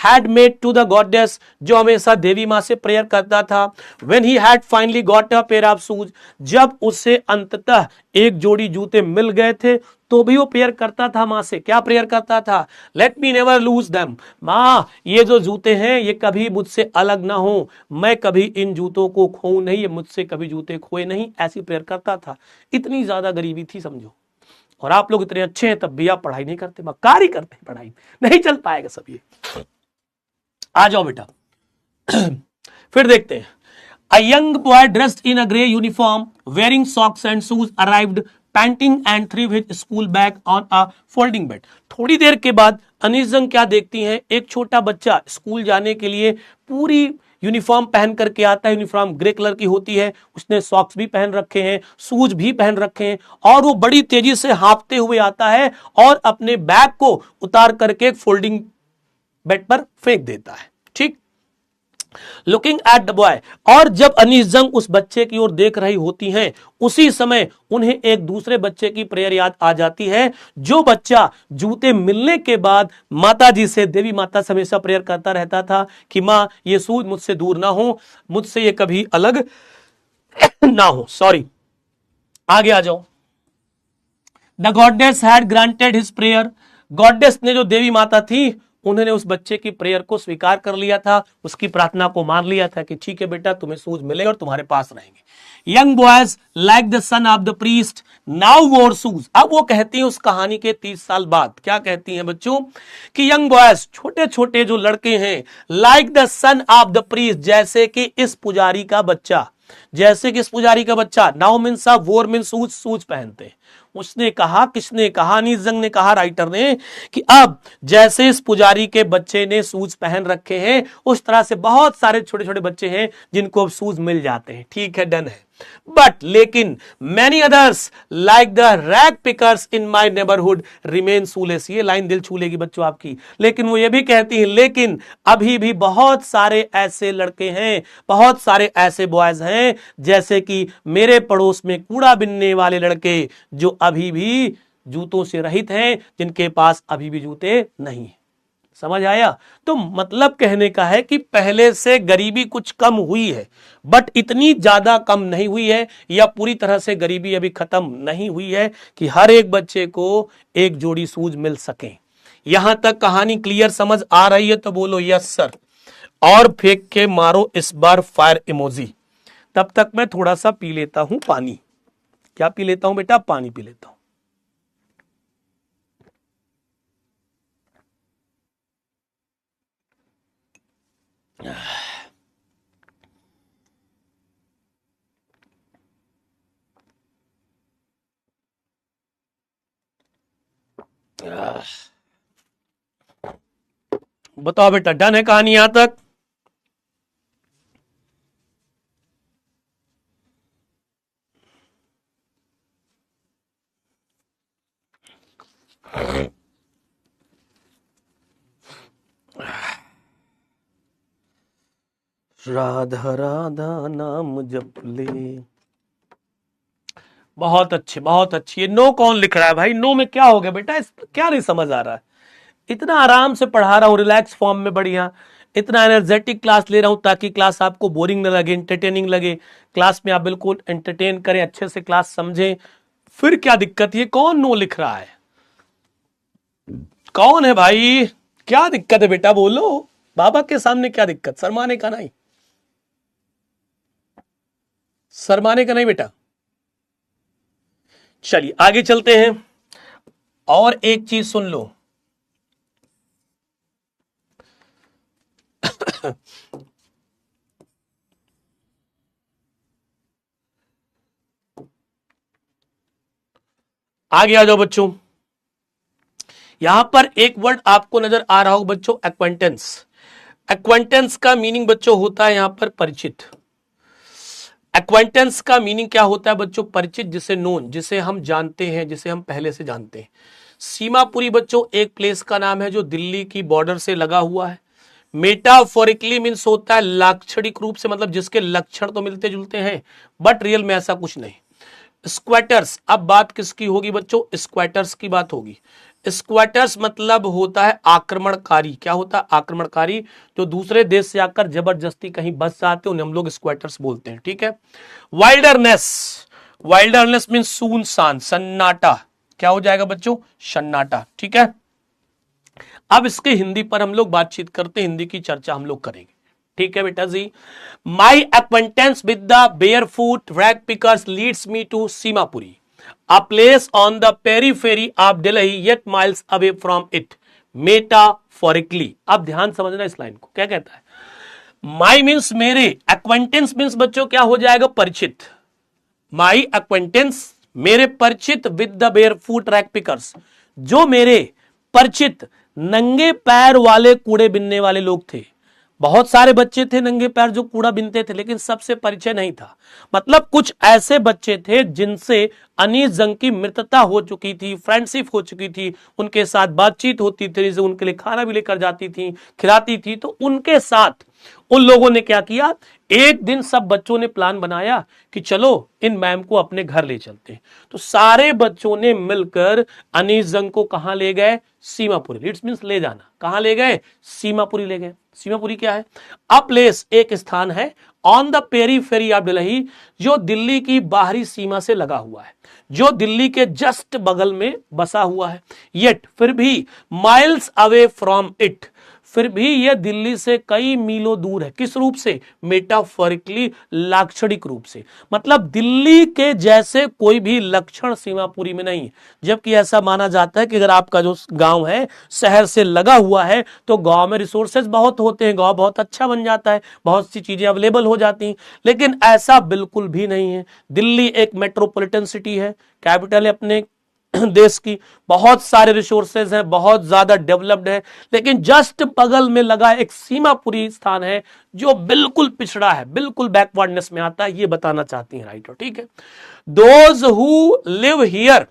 had made to the goddess, जो हमेशा देवी मां से प्रेयर करता था, when he had finally got a pair of shoes, जब उसे अंततः एक जोड़ी जूते मिल गए थे तो भी वो प्रेयर करता था मां से। क्या प्रेयर करता था? Let me never lose them, मां ये जो जूते हैं ये कभी मुझसे अलग ना हो, मैं कभी इन जूतों को खोऊं नहीं, ये मुझसे कभी जूते खोए नहीं, ऐसी प्रेयर करता था। इतनी ज्यादा गरीबी थी समझो। और आप लोग इतने अच्छे हैं तब भी आप पढ़ाई नहीं करते, मक्कार ही करते हैं, पढ़ाई नहीं चल पाएगा सब ये। आ जाओ बेटा। फिर देखते हैं। A young boy dressed in a grey uniform, wearing socks and shoes, arrived panting and threw his school bag on a folding bed. थोड़ी देर के बाद अनीजंग क्या देखती हैं? एक छोटा बच्चा स्कूल जाने के लिए पूरी यूनिफॉर्म पहन करके आता है। यूनिफॉर्म ग्रे कलर की होती है, उसने सॉक्स भी पहन रखे हैं, शूज भी पहन रखे हैं, और वो बड़ी तेजी से हाँफते हुए आता है और अपने बैग को उतार करके फोल्डिंग बेड पर फेंक देता है। ठीक। लुकिंग एट द बॉय, और जब अनीजंग उस बच्चे की ओर देख रही होती हैं, उसी समय उन्हें एक दूसरे बच्चे की प्रेयर याद आ जाती है, जो बच्चा जूते मिलने के बाद माता जी से, देवी माता से हमेशा प्रेयर करता रहता था कि मां ये शूज मुझसे दूर ना हो, मुझसे ये कभी अलग ना हो। सॉरी, आगे आ जाओ। The goddess had granted his prayer, goddess ने, जो देवी माता थी, उन्होंने उस बच्चे की प्रेयर को स्वीकार कर लिया था, उसकी प्रार्थना को मान लिया था कि ठीक है बेटा, तुम्हें शूज मिलेगा और तुम्हारे पास रहेंगे। Young boys like the son of the priest now वोर शूज, अब वो कहती है उस कहानी के 30 साल बाद, क्या कहती हैं बच्चों? कि यंग बॉयज, छोटे छोटे जो लड़के हैं, like the son of the priest, जैसे कि इस पुजारी का बच्चा, जैसे कि इस पुजारी का बच्चा, नाउ मीन्स ऑफ वोर मीन्स शूज, शूज पहनते हैं। उसने कहा, किसने कहा? नीजंग ने कहा, राइटर ने, कि अब जैसे इस पुजारी के बच्चे ने शूज पहन रखे हैं, उस तरह से बहुत सारे छोटे छोटे बच्चे हैं जिनको अब शूज मिल जाते हैं। ठीक है, डन है। बट लेकिन many others like the rag pickers in my neighbourhood remain shoelace, ये लाइन दिल छू लेगी बच्चों आपकी। लेकिन वो ये भी कहती है, लेकिन अभी भी बहुत सारे ऐसे लड़के हैं, बहुत सारे ऐसे बॉयज हैं, जैसे कि मेरे पड़ोस में कूड़ा बिनने वाले लड़के, जो अभी भी जूतों से रहित हैं, जिनके पास अभी भी जूते नहीं है। समझ आया? तो मतलब कहने का है कि पहले से गरीबी कुछ कम हुई है, बट इतनी ज्यादा कम नहीं हुई है, या पूरी तरह से गरीबी अभी खत्म नहीं हुई है कि हर एक बच्चे को एक जोड़ी शूज मिल सके। यहां तक कहानी क्लियर समझ आ रही है तो बोलो यस सर, और फेंक के मारो इस बार फायर इमोजी। तब तक मैं थोड़ा सा पी लेता हूं पानी। क्या पी लेता हूं बेटा? पानी पी लेता हूं। बताओ बेटा, डन है कहानी यहां तक? राधा राधा नाम जप ले। बहुत अच्छे, बहुत अच्छी। ये नो कौन लिख रहा है भाई? नो में क्या हो गया बेटा? क्या नहीं समझ आ रहा है? इतना आराम से पढ़ा रहा हूं, रिलैक्स फॉर्म में, बढ़िया। इतना एनर्जेटिक क्लास ले रहा हूं ताकि क्लास आपको बोरिंग न लगे, एंटरटेनिंग लगे, क्लास में आप बिल्कुल एंटरटेन करें, अच्छे से क्लास समझें। फिर क्या दिक्कत है? कौन नो लिख रहा है? कौन है भाई? क्या दिक्कत है बेटा, बोलो। बाबा के सामने क्या दिक्कत? शर्माने का नहीं, शर्माने का नहीं बेटा। चलिए आगे चलते हैं। और एक चीज सुन लो, आगे आ जाओ बच्चों। यहां पर एक वर्ड आपको नजर आ रहा होगा बच्चों, एक्वेंटेंस। एक्वेंटेंस का मीनिंग बच्चों होता है यहां पर परिचित। एक्वेंटेंस का मीनिंग क्या होता है बच्चों? परिचित, जिसे नोन, जिसे हम जानते हैं, जिसे हम पहले से जानते हैं। सीमापुरी बच्चों एक प्लेस का नाम है जो दिल्ली की बॉर्डर से लगा हुआ है। मेटाफोरिकली मीन्स होता है लाक्षणिक रूप से, मतलब जिसके लक्षण तो मिलते जुलते हैं बट रियल में ऐसा कुछ नहीं। स्क्वैटर्स, अब बात किसकी होगी बच्चों? स्क्वैटर्स की बात होगी। स्क्वैटर्स मतलब होता है आक्रमणकारी। क्या होता है? आक्रमणकारी, जो दूसरे देश से आकर जबरदस्ती कहीं बस जाते हैं उन्हें हम लोग स्क्वैटर्स बोलते हैं, ठीक है। वाइल्डरनेस, वाइल्डरनेस मीन्स सुनसान, सन्नाटा। क्या हो जाएगा बच्चों? सन्नाटा, ठीक है। अब इसके हिंदी पर हम लोग बातचीत करते हैं, हिंदी की चर्चा हम लोग करेंगे, ठीक है बेटा जी। My acquaintance with the barefoot rag pickers leads me to Seemapuri, a place on the periphery of Delhi yet miles away from it, metaphorically। अब ध्यान समझना इस लाइन को, क्या कहता है? माई मीन्स मेरे, एक्वेंटेंस मीन्स बच्चों क्या हो जाएगा? परिचित। माई एक्वेंटेंस, मेरे परिचित, with the barefoot rag pickers, जो मेरे परिचित नंगे पैर वाले कूड़े बिनने वाले लोग थे। बहुत सारे बच्चे थे नंगे पैर जो कूड़ा बिनते थे, लेकिन सबसे परिचय नहीं था। मतलब कुछ ऐसे बच्चे थे जिनसे अनीस जंग की मित्रता हो चुकी थी, फ्रेंडशिप हो चुकी थी, उनके साथ बातचीत होती थी, जैसे उनके लिए खाना भी लेकर जाती थी, खिलाती थी। तो उनके साथ उन लोगों ने क्या किया, एक दिन सब बच्चों ने प्लान बनाया कि चलो इन मैम को अपने घर ले चलते हैं। तो सारे बच्चों ने मिलकर अनीस जंग को कहां ले गए? सीमापुरी। इट्स मींस ले जाना। कहां ले गए? सीमापुरी ले गए। सीमापुरी क्या है? अ प्लेस, एक स्थान है, on the periphery of Delhi, जो दिल्ली की बाहरी सीमा से लगा हुआ है, जो दिल्ली के जस्ट बगल में बसा हुआ है। येट, फिर भी, माइल्स अवे फ्रॉम इट, फिर भी यह दिल्ली से कई मीलों दूर है। किस रूप से? मेटाफोरिकली, लाक्षणिक रूप से। मतलब दिल्ली के जैसे कोई भी लक्षण सीमापुरी में नहीं है। जबकि ऐसा माना जाता है कि अगर आपका जो गांव है शहर से लगा हुआ है तो गांव में रिसोर्सेज बहुत होते हैं, गांव बहुत अच्छा बन जाता है, बहुत सी चीजें अवेलेबल हो जाती हैं। लेकिन ऐसा बिल्कुल भी नहीं है। दिल्ली एक मेट्रोपॉलिटन सिटी है, कैपिटल है अपने देश की, बहुत सारे रिसोर्सेज हैं, बहुत ज्यादा डेवलप्ड है, लेकिन जस्ट बगल में लगा एक सीमापुरी स्थान है जो बिल्कुल पिछड़ा है, बिल्कुल बैकवर्डनेस में आता है। ये बताना चाहती हैं राइटर, ठीक है। दोज हु लिव हियर,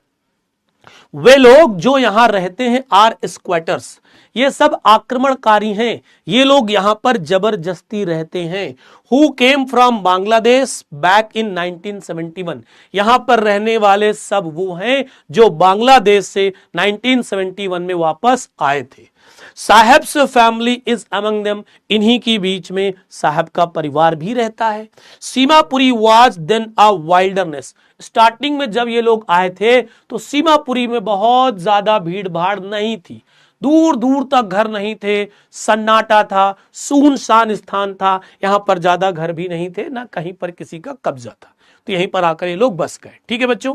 वे लोग जो यहां रहते हैं, आर स्क्वैटर्स, ये सब आक्रमणकारी हैं। ये लोग यहां पर जबरदस्ती रहते हैं। Who came from Bangladesh back in 1971, यहां पर रहने वाले सब वो हैं जो बांग्लादेश से 1971 में वापस आए थे। साहब्स फैमिली इज अमंग देम, इन्हीं की बीच में साहब का परिवार भी रहता है। Seemapuri was then a wilderness, starting में जब ये लोग आए थे तो सीमापुरी में बहुत ज्यादा भीड़ भाड़ नहीं थी, दूर दूर तक घर नहीं थे, सन्नाटा था, सुनसान स्थान था, यहां पर ज्यादा घर भी नहीं थे, ना कहीं पर किसी का कब्जा था। तो यहीं पर आकर ये लोग बस गए, ठीक है बच्चों।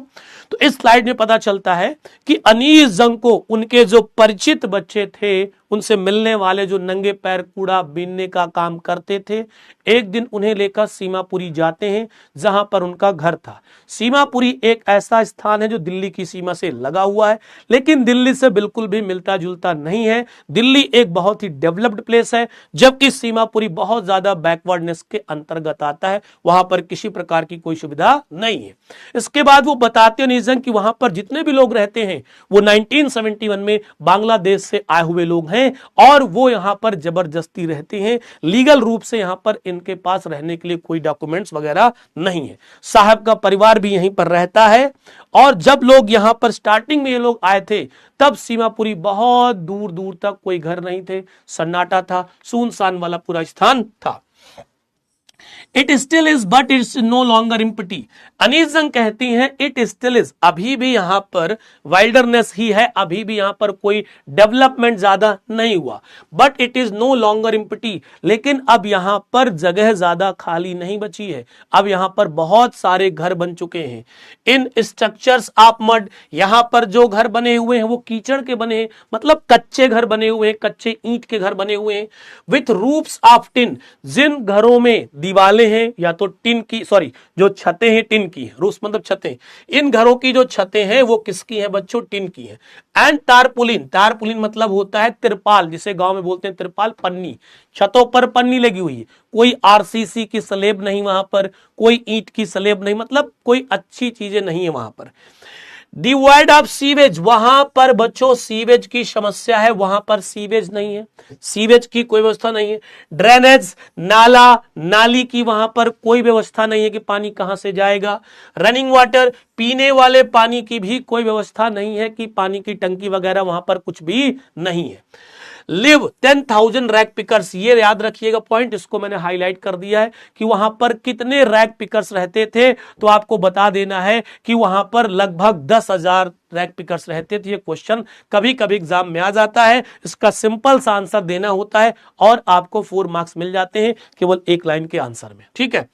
तो इस स्लाइड में पता चलता है कि अनीस जंग को उनके जो परिचित बच्चे थे, उनसे मिलने वाले जो नंगे पैर कूड़ा बीनने का काम करते थे, एक दिन उन्हें लेकर सीमापुरी जाते हैं जहां पर उनका घर था। सीमापुरी एक ऐसा स्थान है जो दिल्ली की सीमा से लगा हुआ है, लेकिन दिल्ली से बिल्कुल भी मिलता जुलता नहीं है। दिल्ली एक बहुत ही डेवलप्ड प्लेस है, जबकि सीमापुरी बहुत ज्यादा बैकवर्डनेस के अंतर्गत आता है, वहां पर किसी प्रकार की कोई सुविधा नहीं है। इसके बाद वो बताते हैं कि वहां पर जितने भी लोग रहते हैं वो 1971 में बांग्लादेश से आए हुए लोग हैं, हैं और वो यहां पर जबरदस्ती रहते हैं। लीगल रूप से यहां पर इनके पास रहने के लिए कोई डॉक्यूमेंट्स वगैरह नहीं है। साहब का परिवार भी यहीं पर रहता है। और जब लोग यहां पर स्टार्टिंग में ये लोग आए थे तब सीमापुरी बहुत दूर दूर तक कोई घर नहीं थे, सन्नाटा था, सुनसान वाला पूरा स्थान था। It still is but it's no longer empty. Anees Jung कहती हैं इट स्टिल इज, अभी भी यहां पर वाइल्डरनेस ही है, अभी भी यहां पर कोई डेवलपमेंट ज्यादा नहीं हुआ। But it is no longer empty, लेकिन अब यहां पर जगह ज्यादा खाली नहीं बची है, अब यहां पर बहुत सारे घर बन चुके हैं। इन स्ट्रक्चर्स ऑफ मड, यहां पर जो घर बने हुए हैं वो कीचड़ के बने हैं, मतलब कच्चे घर बने हुए हैं, कच्चे ईंट के घर बने हुए हैं। विथ रूफ्स ऑफ टिन, जिन घरों में दीवारें हैं या तो टिन की, सॉरी जो छतें हैं टिन की, रूफ्स मतलब छतें, इन घरों की जो छतें हैं वो किसकी हैं बच्चों, टिन की हैं। एंड तारपुलिन, तारपुलिन मतलब होता है तिरपाल, जिसे गांव में बोलते हैं तिरपाल, पन्नी, छतों पर पन्नी लगी हुई है, कोई आरसीसी की स्लेब नहीं वहां पर, कोई ईंट की स्लेब नहीं, मतलब कोई अच्छी चीजें नहीं है वहां पर। डिवाइड ऑफ सीवेज, वहां पर बच्चों सीवेज की समस्या है, वहां पर सीवेज नहीं है, सीवेज की कोई व्यवस्था नहीं है। ड्रेनेज, नाला नाली की वहां पर कोई व्यवस्था नहीं है कि पानी कहां से जाएगा। रनिंग वाटर, पीने वाले पानी की भी कोई व्यवस्था नहीं है कि पानी की टंकी वगैरह वहां पर कुछ भी नहीं है। लिव 10,000 रैक पिकर्स, ये याद रखिएगा पॉइंट, इसको मैंने हाईलाइट कर दिया है कि वहां पर कितने रैक पिकर्स रहते थे, तो आपको बता देना है कि वहां पर लगभग 10,000 रैक पिकर्स रहते थे। ये क्वेश्चन कभी कभी एग्जाम में आ जाता है, इसका सिंपल सा आंसर देना होता है और आपको 4 मार्क्स मिल जाते हैं केवल एक लाइन के आंसर में, ठीक है।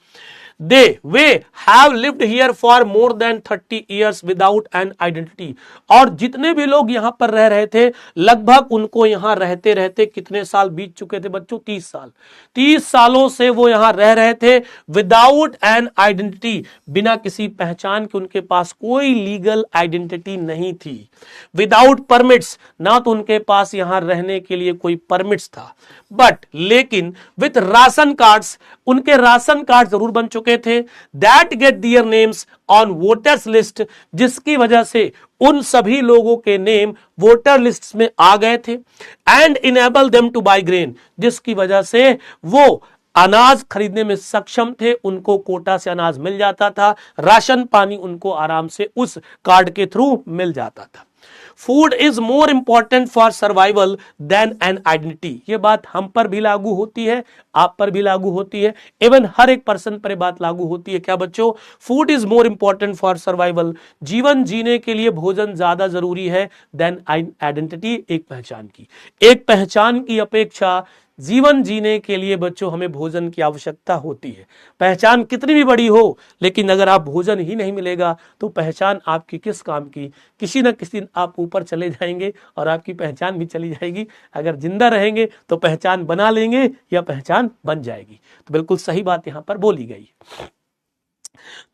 They have lived here for more than 30 years without an identity, और जितने भी लोग यहां पर रह रहे थे लगभग उनको यहां रहते रहते कितने साल बीत चुके थे बच्चों, 30 साल। 30 सालों से वो यहां रह रहे थे विदाउट एन आइडेंटिटी, बिना किसी पहचान के, उनके पास कोई लीगल आइडेंटिटी नहीं थी। विदाउट परमिट्स, ना तो उनके पास यहां रहने के लिए कोई परमिट्स था, बट लेकिन विथ राशन कार्ड्स, उनके राशन कार्ड जरूर बन चुके थे। That get their names on voters list, जिसकी वजह से उन सभी लोगों के नेम वोटर लिस्ट में आ गए थे। And enable them to buy grain, जिसकी वजह से वो अनाज खरीदने में सक्षम थे, उनको कोटा से अनाज मिल जाता था, राशन पानी उनको आराम से उस कार्ड के थ्रू मिल जाता था। Food is more important for survival than an identity, ये बात हम पर भी लागू होती है, आप पर भी लागू होती है, इवन हर एक पर्सन पर बात लागू होती है। क्या बच्चों, food is more important for survival, जीवन जीने के लिए भोजन ज्यादा जरूरी है देन आइडेंटिटी, एक पहचान की, एक पहचान की अपेक्षा जीवन जीने के लिए बच्चों हमें भोजन की आवश्यकता होती है। पहचान कितनी भी बड़ी हो, लेकिन अगर आप भोजन ही नहीं मिलेगा तो पहचान आपकी किस काम की, किसी न किसी दिन आप ऊपर चले जाएंगे और आपकी पहचान भी चली जाएगी। अगर जिंदा रहेंगे तो पहचान बना लेंगे या पहचान बन जाएगी। तो बिल्कुल सही बात यहां पर बोली गई।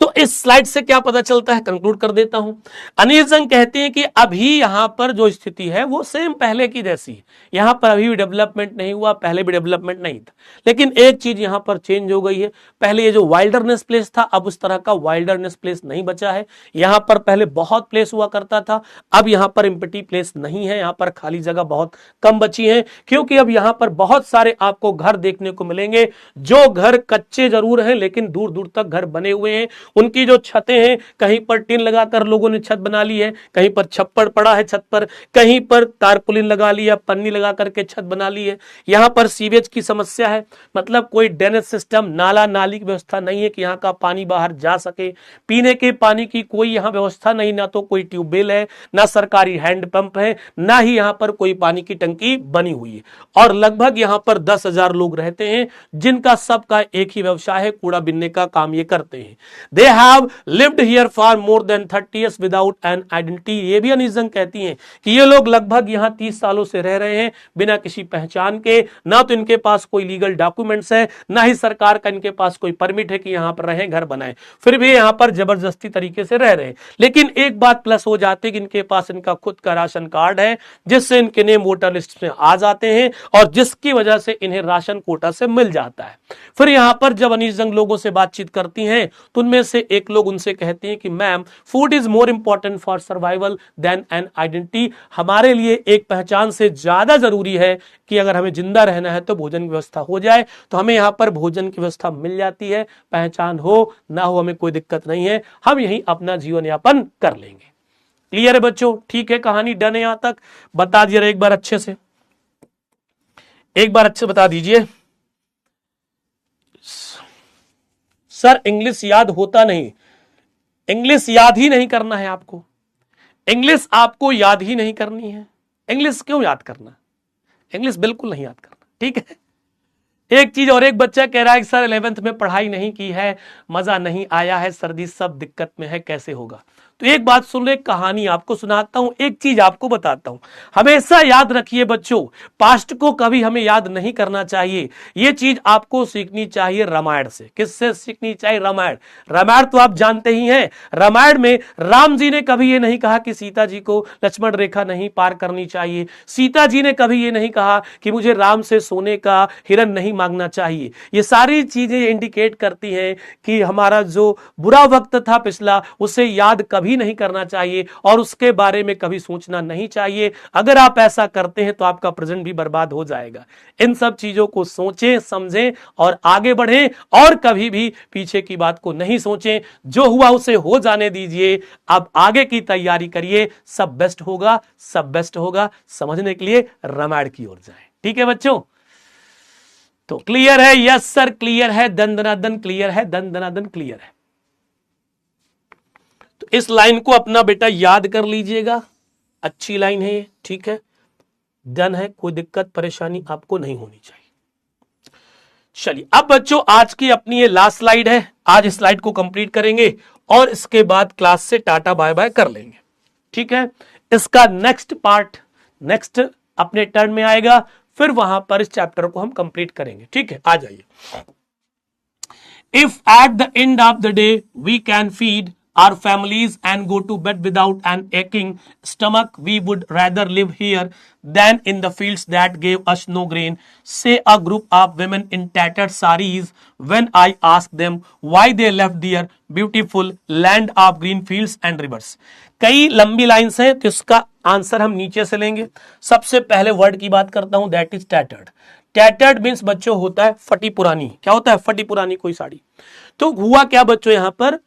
तो इस स्लाइड से क्या पता चलता है, कंक्लूड कर देता हूं। अनीस जंग कहते हैं कि अभी यहां पर जो स्थिति है वो सेम पहले की जैसी है, यहां पर अभी भी डेवलपमेंट नहीं हुआ, पहले भी डेवलपमेंट नहीं था, लेकिन एक चीज यहां पर चेंज हो गई है। पहले ये जो वाइल्डरनेस प्लेस था, अब उस तरह का वाइल्डरनेस प्लेस नहीं बचा है। यहां पर पहले बहुत प्लेस हुआ करता था, अब यहां पर एम्प्टी प्लेस नहीं है, यहां पर खाली जगह बहुत कम बची है, क्योंकि अब यहां पर बहुत सारे आपको घर देखने को मिलेंगे, जो घर कच्चे जरूर हैं लेकिन दूर दूर तक घर बने हुए हैं। उनकी जो छतें हैं, कहीं पर टिन लगाकर लोगों ने छत बना ली है, कहीं पर छप्पड़ पड़ा है छत पर, कहीं पर तारपुलिन लगा लिया, पन्नी लगा करके छत बना ली है। यहां पर सीवेज की समस्या है, मतलब कोई ड्रेनेज सिस्टम, नाला नाली की व्यवस्था नहीं है कि यहां का पानी बाहर जा सके। पीने के पानी की कोई यहां व्यवस्था नहीं, ना तो कोई ट्यूबवेल है, ना सरकारी हैंडपंप है, ना ही यहां पर कोई पानी की टंकी बनी हुई है। और लगभग यहां पर 10,000 लोग रहते हैं, जिनका सबका एक ही व्यवसाय है, कूड़ा बिनने का काम ये करते हैं। They have lived here for more than 30 years without an identity, ये भी अनीस जंग कहती हैं कि ये लोग लगभग यहां 30 सालों से रह रहे हैं बिना किसी पहचान के, ना तो इनके पास कोई लीगल डॉक्यूमेंट्स है, ना ही सरकार का इनके पास कोई परमिट है कि यहां पर रहें, घर बनाएं, फिर भी यहां पर जबरदस्ती तरीके से रह रहे हैं। लेकिन एक बात प्लस हो जाती है कि इनके पास इनका खुद का राशन कार्ड है, जिससे इनके नेम वोटर लिस्ट में आ जाते हैं और जिसकी वजह से इन्हें राशन कोटा से मिल जाता है। फिर यहां पर जब अनीस जंग लोगों से बातचीत करती हैं तो उनमें से एक लोग उनसे कहते हैं कि ma'am, food is more important for survival than an identity. हमारे लिए एक पहचान से ज्यादा जरूरी है कि अगर हमें जिंदा रहना है तो भोजन की व्यवस्था हो जाए। तो हमें यहाँ पर भोजन की व्यवस्था मिल जाती है, पहचान हो ना हो हमें कोई दिक्कत नहीं है, हम यही अपना जीवन यापन कर लेंगे। क्लियर है बच्चों? ठीक है, कहानी डन है यहां तक? बता दीजिए एक बार अच्छे से, एक बार अच्छे बता दीजिए। सर इंग्लिश याद होता नहीं। इंग्लिश याद ही नहीं करना है आपको, इंग्लिश आपको याद ही नहीं करनी है। इंग्लिश क्यों याद करना? इंग्लिश बिल्कुल नहीं याद करना, ठीक है। एक चीज और, एक बच्चा कह रहा है कि सर 11th में पढ़ाई नहीं की है, मजा नहीं आया है, सर्दी सब दिक्कत में है, कैसे होगा? तो एक बात सुन ले, कहानी आपको सुनाता हूं, एक चीज आपको बताता हूं। हमेशा याद रखिए बच्चों, पास्ट को कभी हमें याद नहीं करना चाहिए। ये चीज आपको सीखनी चाहिए रामायण से। किससे सीखनी चाहिए? रामायण। रामायण तो आप जानते ही हैं। रामायण में राम जी ने कभी ये नहीं कहा कि सीता जी को लक्ष्मण रेखा नहीं पार करनी चाहिए। सीता जी ने कभी ये नहीं कहा कि मुझे राम से सोने का हिरन नहीं मांगना चाहिए। ये सारी चीजें इंडिकेट करती हैं कि हमारा जो बुरा वक्त था पिछला, उसे याद कभी नहीं करना चाहिए और उसके बारे में कभी सोचना नहीं चाहिए। अगर आप ऐसा करते हैं तो आपका प्रेजेंट भी बर्बाद हो जाएगा। इन सब चीजों को सोचें, समझें और आगे बढ़ें, और कभी भी पीछे की बात को नहीं सोचें। जो हुआ उसे हो जाने दीजिए, अब आगे की तैयारी करिए, सब बेस्ट होगा, सब बेस्ट होगा। समझने के लिए रामायण की ओर जाएं। ठीक है बच्चों? तो क्लियर है? यस सर क्लियर है, दन दनादन क्लियर है, दन दनादन क्लियर है। तो इस लाइन को अपना बेटा याद कर लीजिएगा, अच्छी लाइन है ये, ठीक है, डन है, कोई दिक्कत परेशानी आपको नहीं होनी चाहिए। चलिए अब बच्चों आज की अपनी ये लास्ट स्लाइड है, आज इस स्लाइड को कंप्लीट करेंगे और इसके बाद क्लास से टाटा बाय बाय कर लेंगे। ठीक है, इसका नेक्स्ट पार्ट नेक्स्ट अपने टर्न में आएगा, फिर वहां पर इस चैप्टर को हम कंप्लीट करेंगे। ठीक है, आ जाइए। If at the end of the day we can feed our families and go to bed without an aching stomach, we would rather live here than in the fields that gave us no grain, say a group of women in tattered sarees when I asked them why they left their beautiful land of green fields and rivers। कई लंबी lines हैं तो इसका answer हम नीचे से लेंगे। सबसे पहले वर्ड की बात करता हूं, that is tattered. Tattered means बच्चों होता है फटी पुरानी। क्या होता है? फटी पुरानी कोई साड़ी। तो हुआ क्या बच्चों, यहां पर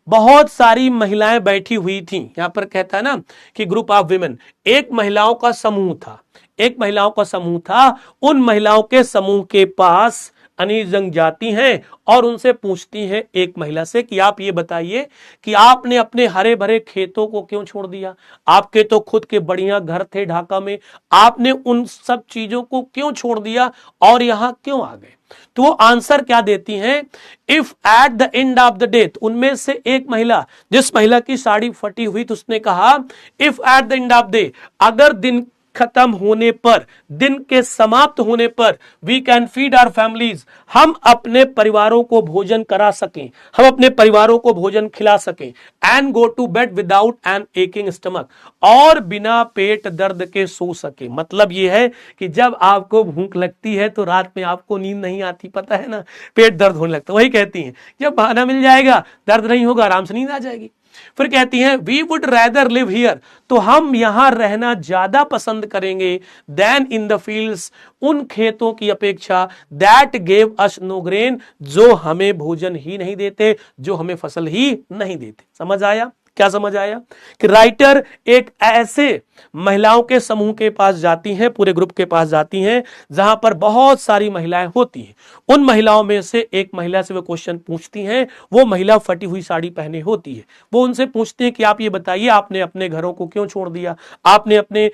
बहुत सारी महिलाएं बैठी हुई थी। यहां पर कहता है ना कि ग्रुप ऑफ विमेन, एक महिलाओं का समूह था, एक महिलाओं का समूह था। उन महिलाओं के समूह के पास अनीजंग जाती हैं और उनसे पूछती हैं एक महिला से कि आप ये बताइए कि आपने अपने हरे भरे खेतों को क्यों छोड़ दिया? आपके तो खुद के बढ़िया घर थे ढाका में, आपने उन सब चीजों को क्यों छोड़ दिया और यहां क्यों आ गए? तो वो आंसर क्या देती हैं? If at the end of the day, उनमें से एक महिला, जिस महिला की साड़ी फटी हुई, तो उसने कहा if at the end of day, अगर दिन खत्म होने पर, दिन के समाप्त होने पर, we can feed our families, हम अपने परिवारों को भोजन करा सकें, हम अपने परिवारों को भोजन खिला सकें, and go to bed without an aching stomach, और बिना पेट दर्द के सो सके। मतलब यह है कि जब आपको भूख लगती है तो रात में आपको नींद नहीं आती, पता है ना, पेट दर्द होने लगता है। वही कहती हैं जब खाना मिल जाएगा, दर्द नहीं होगा, आराम से नींद आ जाएगी। फिर कहती हैं we would rather live here, तो हम यहां रहना ज्यादा पसंद करेंगे, देन इन द फील्ड्स, उन खेतों की अपेक्षा, that gave us know grain, जो हमें भोजन ही नहीं देते, जो हमें फसल ही नहीं देते। समझ आया? क्या समझ आया? कि राइटर एक ऐसे महिलाओं के समूह के पास जाती हैं, पूरे ग्रुप के पास जाती हैं, जहां पर बहुत सारी महिलाएं होती हैं। उन महिलाओं में से एक महिला से वो क्वेश्चन पूछती हैं। वो महिला फटी हुई साड़ी पहने होती है। वो उनसे पूछते हैं कि आप ये बताइए, आपने अपने घरों को क्यों छोड़ दिया? आपने अपने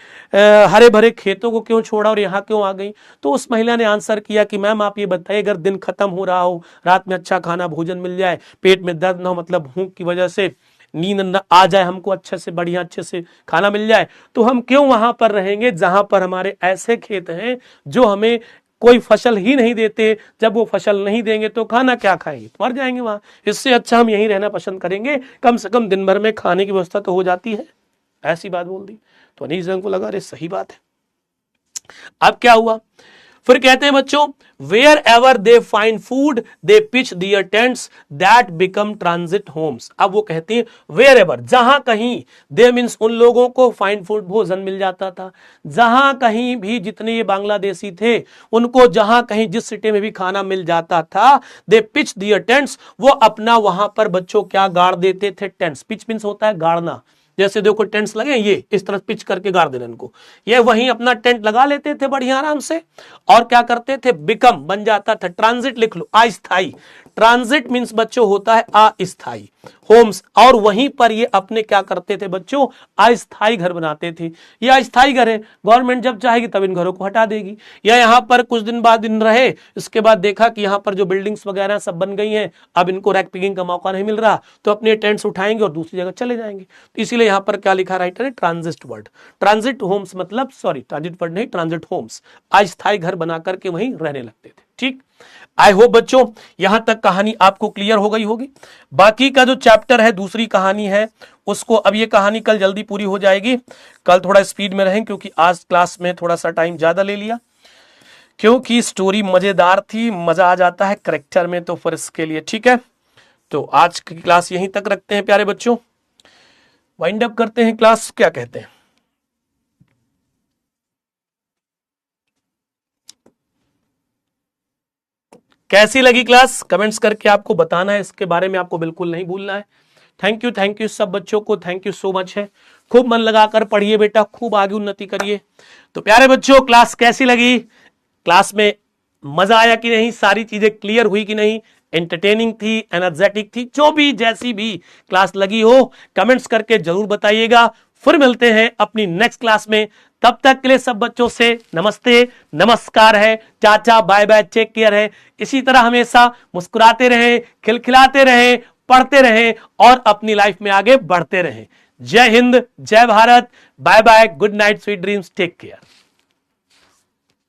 हरे भरे खेतों को क्यों छोड़ा और यहाँ क्यों आ गई? तो उस महिला ने आंसर किया कि मैम आप ये बताइए, अगर दिन खत्म हो रहा हो, रात में अच्छा खाना भोजन मिल जाए, पेट में दर्द ना हो, मतलब भूख की वजह से नींद न आ जाए, हमको अच्छे से बढ़िया अच्छे से खाना मिल जाए, तो हम क्यों वहां पर रहेंगे जहां पर हमारे ऐसे खेत हैं जो हमें कोई फसल ही नहीं देते? जब वो फसल नहीं देंगे तो खाना क्या खाएंगे? मर जाएंगे वहां। इससे अच्छा हम यहीं रहना पसंद करेंगे, कम से कम दिन भर में खाने की व्यवस्था तो हो जाती है। ऐसी बात बोल दी तो अनीस को लगा अरे सही बात है। अब क्या हुआ? फिर कहते हैं बच्चों, wherever they find food they pitch their tents that become transit homes. अब वो कहते हैं वेयर एवर, जहां कहीं, दे मीन्स उन लोगों को फाइंड फूड भोजन मिल जाता था, जहां कहीं भी जितने ये बांग्लादेशी थे उनको जहां कहीं जिस सिटी में भी खाना मिल जाता था, दे पिच दियर टेंट्स, वो अपना वहां पर बच्चों क्या गाड़ देते थे, टेंट्स। पिच मीन्स होता है गाड़ना, जैसे देखो टेंट्स लगे, ये इस तरह पिच करके गाड़ देना इनको, ये वहीं अपना टेंट लगा लेते थे बढ़िया आराम से, और क्या करते थे, बिकम बन जाता था, ट्रांजिट लिख लो, अस्थाई। ट्रांजिट मीन्स बच्चों होता है अस्थाई, होम्स, और वहीं पर ये अपने क्या करते थे बच्चों, अस्थाई घर बनाते थे। ये अस्थाई घर है, गवर्नमेंट जब चाहेगी तब इन घरों को हटा देगी, या यहां पर कुछ दिन बाद इन रहे, इसके बाद देखा कि यहां पर जो बिल्डिंग्स वगैरह सब बन गई हैं, अब इनको रैक पिकिंग का मौका नहीं मिल रहा, तो अपने टेंट्स उठाएंगे और दूसरी जगह चले जाएंगे। तो इसीलिए यहां पर क्या लिखा राइटर ने, ट्रांजिट वर्ड। ट्रांजिट होम्स मतलब, सॉरी ट्रांजिट वर्ड नहीं, ट्रांजिट होम्स, अस्थाई घर बना करके वहीं रहने लगते थे। ठीक, आई होप बच्चों यहां तक कहानी आपको क्लियर हो गई होगी। बाकी का जो चैप्टर है, दूसरी कहानी है, उसको, अब ये कहानी कल जल्दी पूरी हो जाएगी, कल थोड़ा स्पीड में रहें क्योंकि आज क्लास में थोड़ा सा टाइम ज्यादा ले लिया, क्योंकि स्टोरी मजेदार थी, मजा आ जाता है करेक्टर में, तो फिर इसके लिए ठीक है। तो आज की क्लास यहीं तक रखते हैं प्यारे बच्चों, वाइंड अप करते हैं क्लास, क्या कहते हैं? कैसी लगी क्लास, कमेंट्स करके आपको बताना है, इसके बारे में आपको बिल्कुल नहीं भूलना है। थैंक यू सब बच्चों को, थैंक यू सो मच है। खूब मन लगाकर पढ़िए बेटा, खूब आगे उन्नति करिए। तो प्यारे बच्चों क्लास कैसी लगी, क्लास में मजा आया कि नहीं, सारी चीजें क्लियर हुई कि नहीं, एंटरटेनिंग थी, एनर्जेटिक थी, जो भी जैसी भी क्लास लगी हो कमेंट्स करके जरूर बताइएगा। फिर मिलते हैं अपनी नेक्स्ट क्लास में, तब तक के लिए सब बच्चों से नमस्ते नमस्कार है, चाचा बाय बाय, टेक केयर है। इसी तरह हमेशा मुस्कुराते रहें, खिलखिलाते रहें, पढ़ते रहें और अपनी लाइफ में आगे बढ़ते रहें। जय हिंद, जय Bharat, bye bye, good night, sweet dreams, take care.